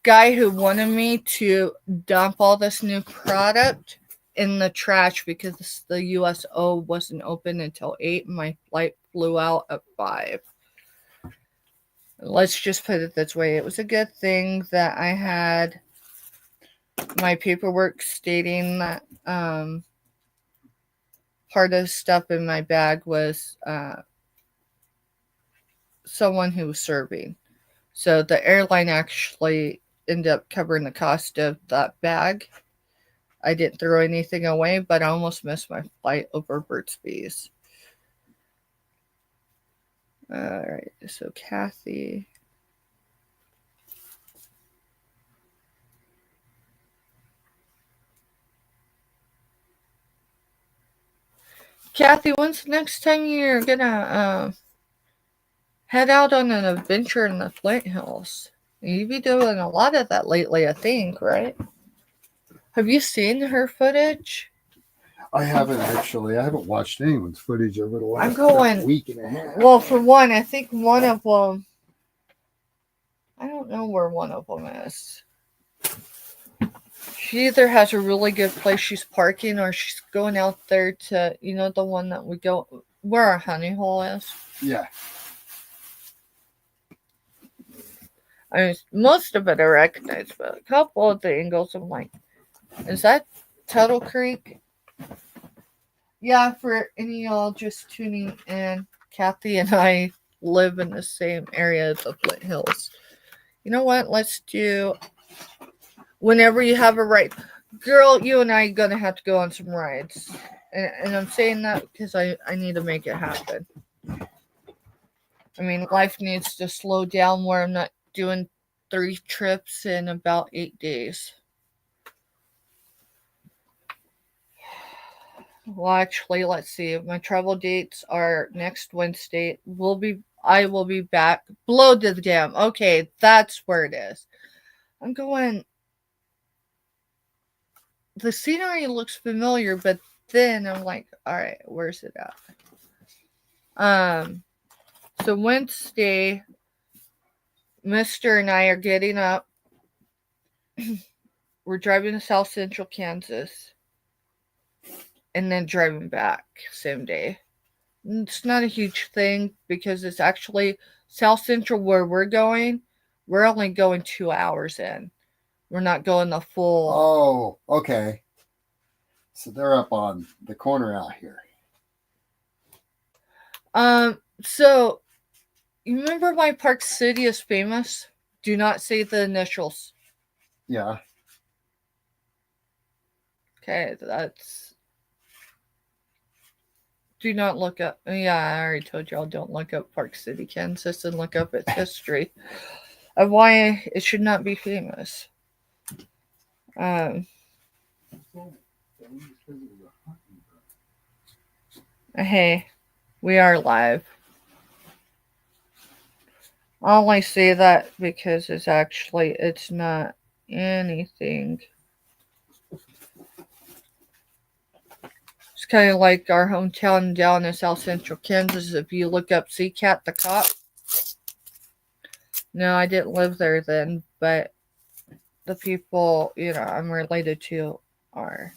guy who wanted me to dump all this new product in the trash because the USO wasn't open until 8 and my flight flew out at 5. Let's just put it this way. It was a good thing that I had my paperwork stating that part of the stuff in my bag was someone who was serving. So the airline actually ended up covering the cost of that bag. I didn't throw anything away, but I almost missed my flight over Burt's Bees. All right, so Kathy. Kathy, when's the next time you're gonna head out on an adventure in the Flint Hills? You've been doing a lot of that lately, I think, right? Have you seen her footage? I haven't actually. I haven't watched anyone's footage over the last week and a half. Well, for one, I think one of them, I don't know where one of them is. She either has a really good place she's parking or she's going out there to, the one that we go, where our honey hole is. Yeah. I mean, most of it I recognize, but a couple of the angles I'm like, is that Tuttle Creek? Yeah, for any of y'all just tuning in, Kathy and I live in the same area as the Flint Hills. You know what? Let's do, whenever you have a ride. Girl, you and I are going to have to go on some rides. And I'm saying that because I need to make it happen. I mean, life needs to slow down where I'm not doing 3 trips in about 8 days. Well, actually, let's see. My travel dates are next Wednesday. I will be back. Below the dam. Okay, that's where it is. I'm going the scenery looks familiar, but then I'm like, all right, where's it at? So Wednesday, Mister and I are getting up. We're driving to South Central Kansas, and then driving back same day. It's not a huge thing because it's actually South Central where we're going. We're only going 2 hours in. We're not going the full. Oh, okay. So they're up on the corner out here. So you remember why Park City is famous? Do not say the initials. Yeah. Okay, that's. Do not look up. Yeah, I already told y'all don't look up Park City, Kansas, and look up its history of why it should not be famous. Hey, we are live. I only say that because it's not anything. It's kind of like our hometown down in South Central Kansas. If you look up Seacat the cop. No, I didn't live there then, but the people, I'm related to are.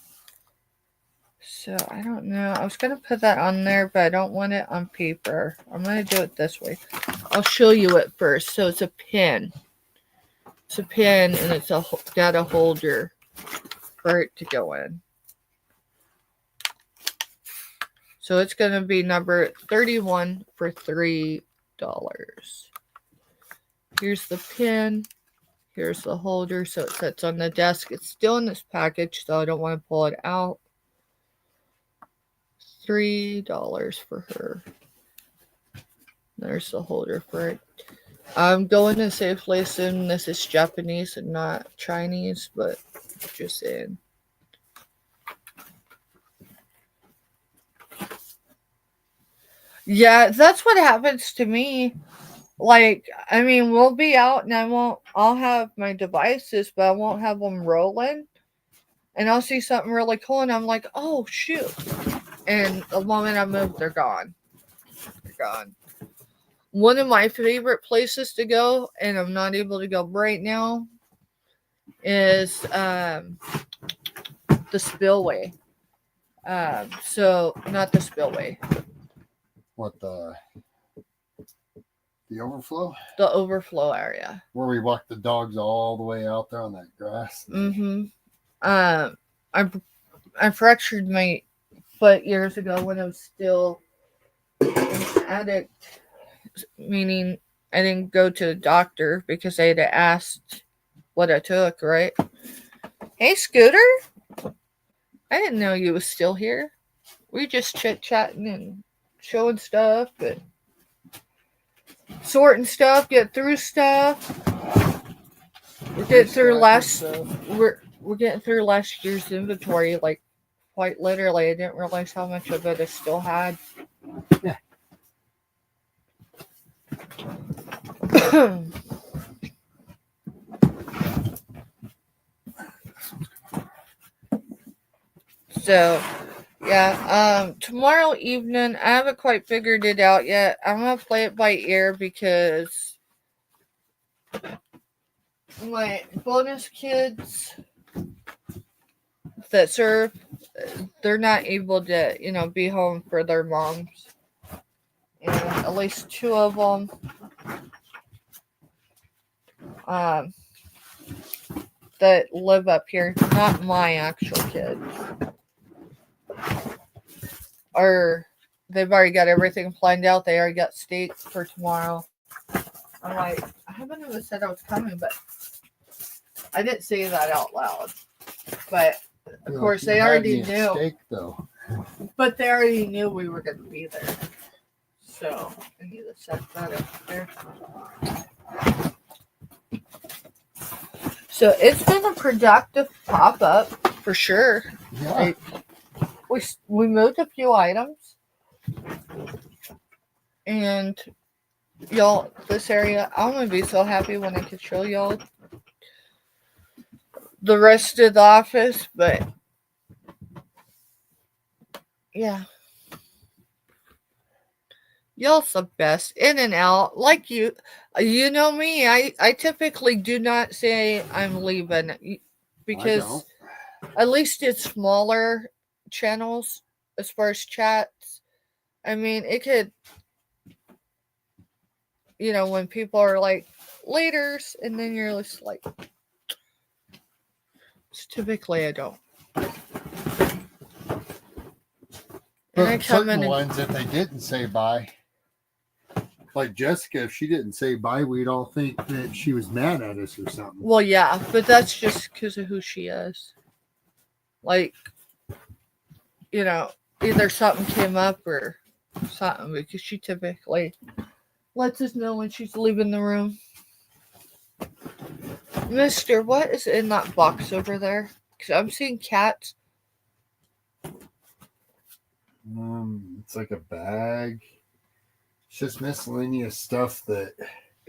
So, I don't know. I was going to put that on there, but I don't want it on paper. I'm going to do it this way. I'll show you it first. So, it's a pin. It's a pin, and it's got a holder for it to go in. So, it's going to be number 31 for $3. Here's the pin. Here's the holder. So, it sits on the desk. It's still in this package, so I don't want to pull it out. $3 for her. There's the holder for it. I'm going to safely assume this is Japanese and not Chinese, but just saying. Yeah, that's what happens to me. Like, we'll be out and I'll have my devices, but I won't have them rolling. And I'll see something really cool and I'm like, oh, shoot. And the moment I move, they're gone. They're gone. One of my favorite places to go, and I'm not able to go right now, is the spillway. So, not the spillway. What, the overflow? The overflow area. Where we walk the dogs all the way out there on that grass. Mm-hmm. I fractured my foot years ago when I was still an addict, meaning I didn't go to the doctor because they had asked what I took, right? Hey, Scooter. I didn't know you was still here. We just chit-chatting and showing stuff and sorting stuff, get through stuff. We're getting through we're getting through last year's inventory, like quite literally. I didn't realize how much of it I still had. Yeah. So, yeah, tomorrow evening, I haven't quite figured it out yet. I'm going to play it by ear because my bonus kids that serve, they're not able to, be home for their moms. And at least 2 of them that live up here, not my actual kids, they've already got everything planned out. They already got steaks for tomorrow. I'm like, I haven't even said I was coming, but I didn't say that out loud. But of course, they already knew. Steak, though. But they already knew we were going to be there. So I need to set that up there. So it's been a productive pop-up for sure. Yeah. We moved a few items. And y'all, this area, I'm going to be so happy when I can show y'all the rest of the office. But Yeah. Y'all's the best. In and out. Like you. You know me. I typically do not say I'm leaving. I Because don't. at least it's smaller channels as far as chats. I mean, it could, when people are like, laters, and then you're just like, typically I don't. And I But come certain in and, ones, if they didn't say bye, like Jessica, if she didn't say bye, we'd all think that she was mad at us or something. well, yeah, but that's just because of who she is. Like, either something came up or something, because she typically lets us know when she's leaving the room. Mister, what is in that box over there? Because I'm seeing cats. It's like a bag. It's just miscellaneous stuff that.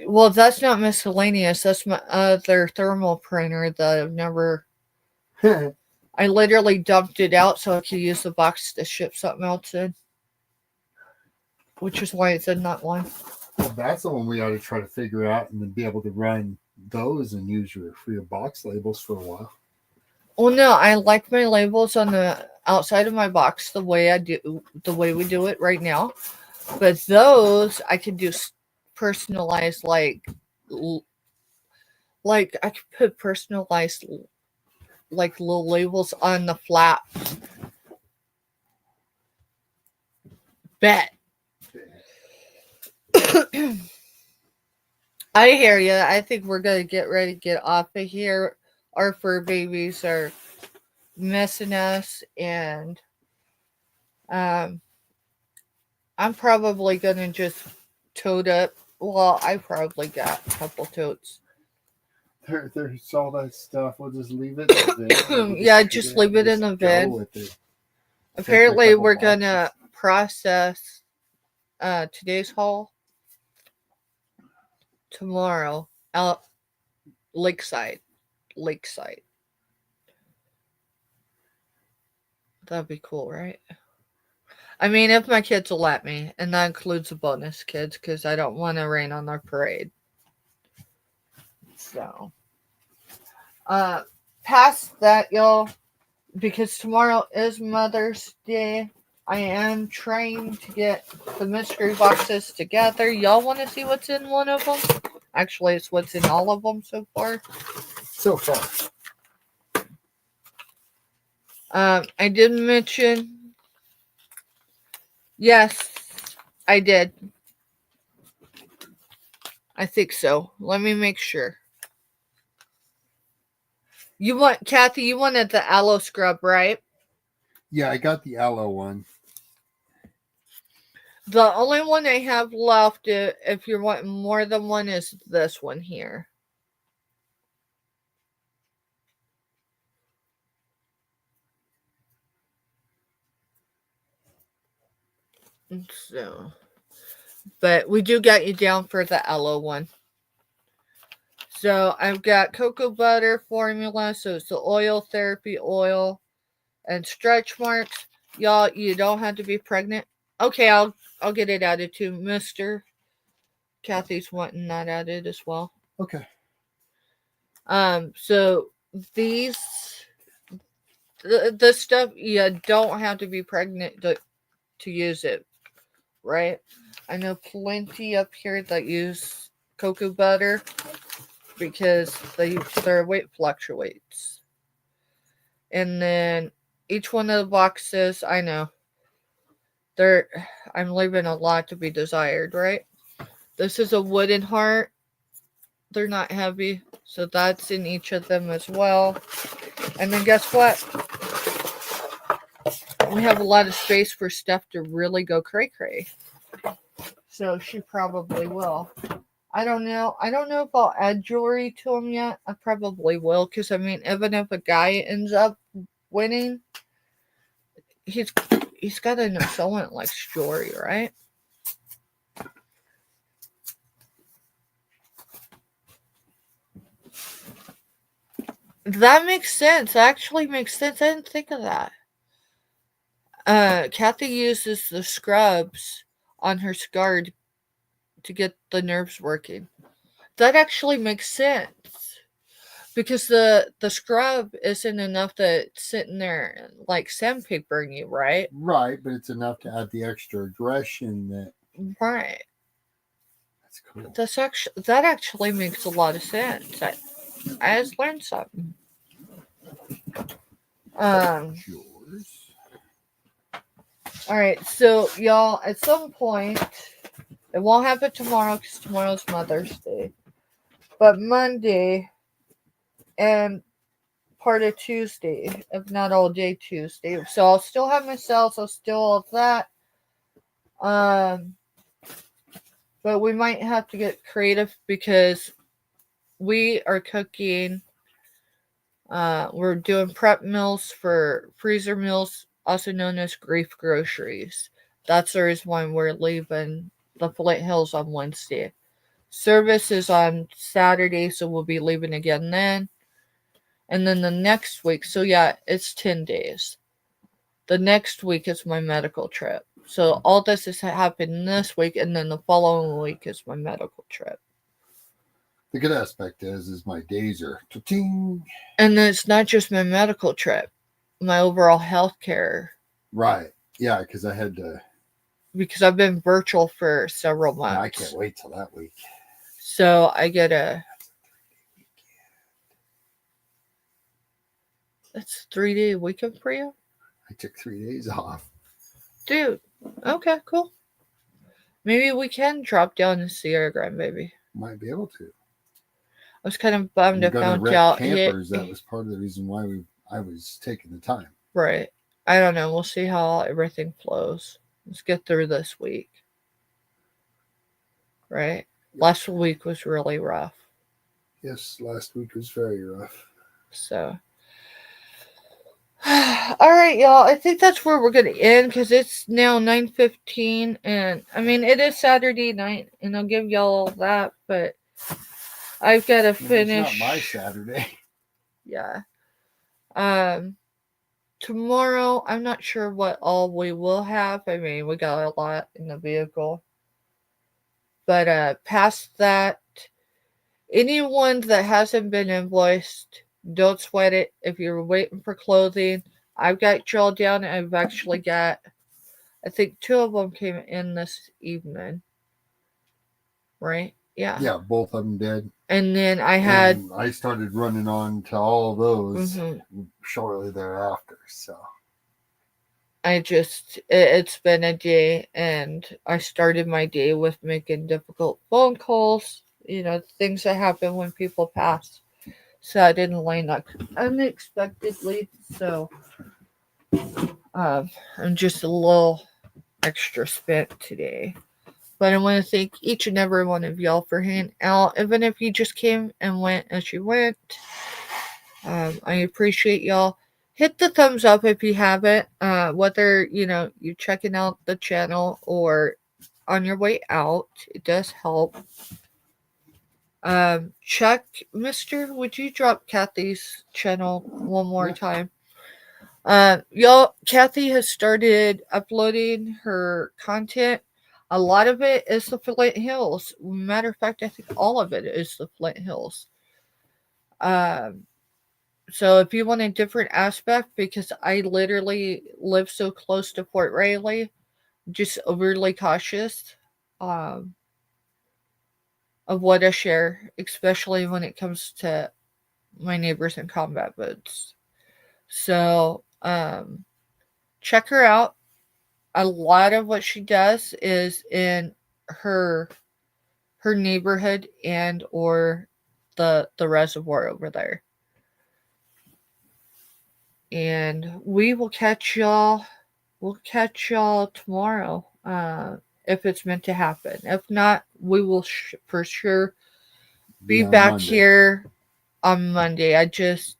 Well, that's not miscellaneous. That's my other thermal printer that I've never. I literally dumped it out so I could use the box to ship something else in. Which is why it's in that one. Well, that's the one we ought to try to figure out and then be able to run those and use for your box labels for a while. Well, no, I like my labels on the outside of my box the way we do it right now. But those I could do personalized, like I could put personalized like little labels on the flaps. Bet. I hear you. I think we're gonna get ready to get off of here. Our fur babies are messing us, and I'm probably gonna just tote up. Well, I probably got a couple totes. There's all that stuff. We'll just leave it in the bin. Yeah, just leave it in the bin. With it. Apparently, we're gonna process today's haul tomorrow out Lakeside. That'd be cool, right? I mean, if my kids will let me, and that includes the bonus kids, because I don't want to rain on their parade. So, past that, y'all, because tomorrow is Mother's Day, I am trying to get the mystery boxes together. Y'all want to see what's in one of them? Actually, it's what's in all of them so far. I did mention. Yes, I did. I think so. Let me make sure. Kathy, you wanted the aloe scrub, right? Yeah, I got the aloe one. The only one I have left, if you're wanting more than one, is this one here. So, but we do got you down for the aloe one. So I've got cocoa butter formula, so it's the oil therapy oil and stretch marks. Y'all, you don't have to be pregnant. Okay, I'll get it added to Mr. Kathy's wanting that added as well. Okay. So these the stuff, you don't have to be pregnant to use it, right? I know plenty up here that use cocoa butter because their weight fluctuates. And then each one of the boxes, I know, I'm leaving a lot to be desired, right? This is a wooden heart. They're not heavy, so that's in each of them as well. And then guess what? We have a lot of space for Steph to really go cray-cray. So she probably will. I don't know. I don't know if I'll add jewelry to him yet. I probably will, because I mean, even if a guy ends up winning, he's got to know someone that likes jewelry, right? That makes sense. That actually makes sense. I didn't think of that. Kathy uses the scrubs on her scar to get the nerves working. That actually makes sense because the scrub isn't enough to sit in there like sandpapering you, right? Right, but it's enough to add the extra aggression that. Right. That's cool. That actually makes a lot of sense. I just learned something. Yours. All right, so y'all, at some point, it won't happen tomorrow because tomorrow's Mother's Day, but Monday and part of Tuesday, if not all day Tuesday. So I'll still have my sales, I'll still all of that. But we might have to get creative because we are cooking. We're doing prep meals for freezer meals, also known as grief groceries. That's the reason why we're leaving the Flint Hills on Wednesday. Service is on Saturday, so we'll be leaving again then. And then the next week, so yeah, it's 10 days. The next week is my medical trip. So all this is happening this week, and then the following week is my medical trip. The good aspect is my days are ting. And then it's not just my medical trip, my overall health care. Right. Yeah, because I had to. Because I've been virtual for several months. I can't wait till that week. So I get a. That's a 3-day weekend for you? I took 3 days off. Dude. Okay, cool. Maybe we can drop down and see our grandbaby. Might be able to. I was kind of bummed I found out. Campers. That was part of the reason why I was taking the time. Right. I don't know. We'll see how everything flows. Let's get through this week. Right? Last week was really rough. Yes, last week was very rough. So. All right, y'all. I think that's where we're going to end because it's now 9:15. And, I mean, it is Saturday night. And I'll give y'all that. But I've got to finish. It's not my Saturday. Yeah. Tomorrow, I'm not sure what all we will have. I mean, we got a lot in the vehicle. But past that, anyone that hasn't been invoiced, don't sweat it. If you're waiting for clothing, I've got y'all down. I've actually got, I think 2 of them came in this evening. Right? Yeah. Yeah, both of them did. And then I started running on to all of those shortly thereafter. So it's been a day, and I started my day with making difficult phone calls. You know, things that happen when people pass. So I didn't line up unexpectedly. So I'm just a little extra spent today. But I want to thank each and every one of y'all for hanging out. Even if you just came and went as you went. I appreciate y'all. Hit the thumbs up if you haven't. Whether, you're checking out the channel or on your way out. It does help. Chuck, would you drop Kathy's channel one more time? Y'all, Kathy has started uploading her content. A lot of it is the Flint Hills. Matter of fact, I think all of it is the Flint Hills. So if you want a different aspect, because I literally live so close to Fort Riley, just overly cautious of what I share, especially when it comes to my neighbors in combat boots. So check her out. A lot of what she does is in her neighborhood and or the reservoir over there. And we will catch y'all. We'll catch y'all tomorrow if it's meant to happen. If not, we will for sure be back Monday. Here on Monday. I just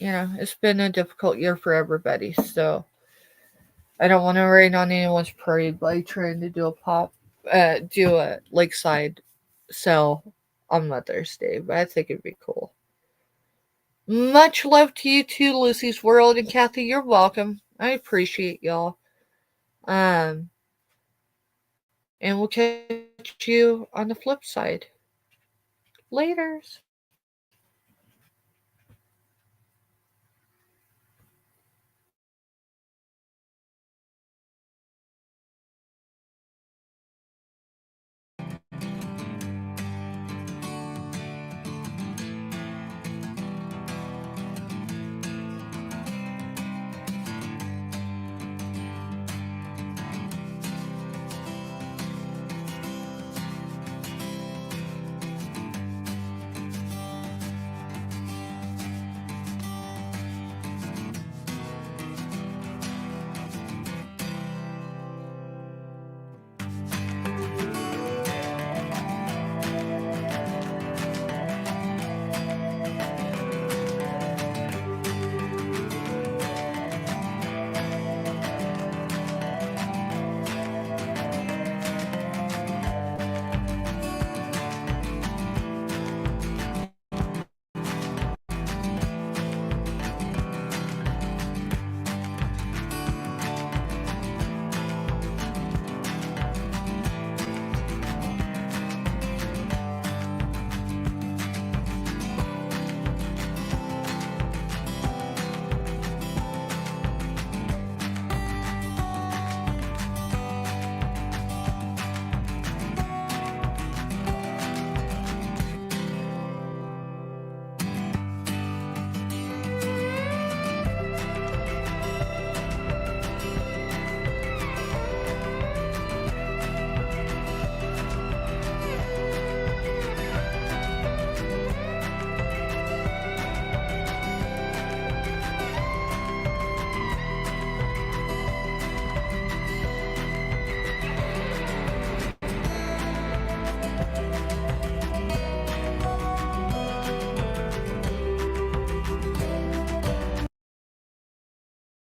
it's been a difficult year for everybody, so I don't want to rain on anyone's parade by trying to do a lakeside sale on Mother's Day, but I think it'd be cool. Much love to you too, Lucy's World, and Kathy, you're welcome. I appreciate y'all. And we'll catch you on the flip side. Laters.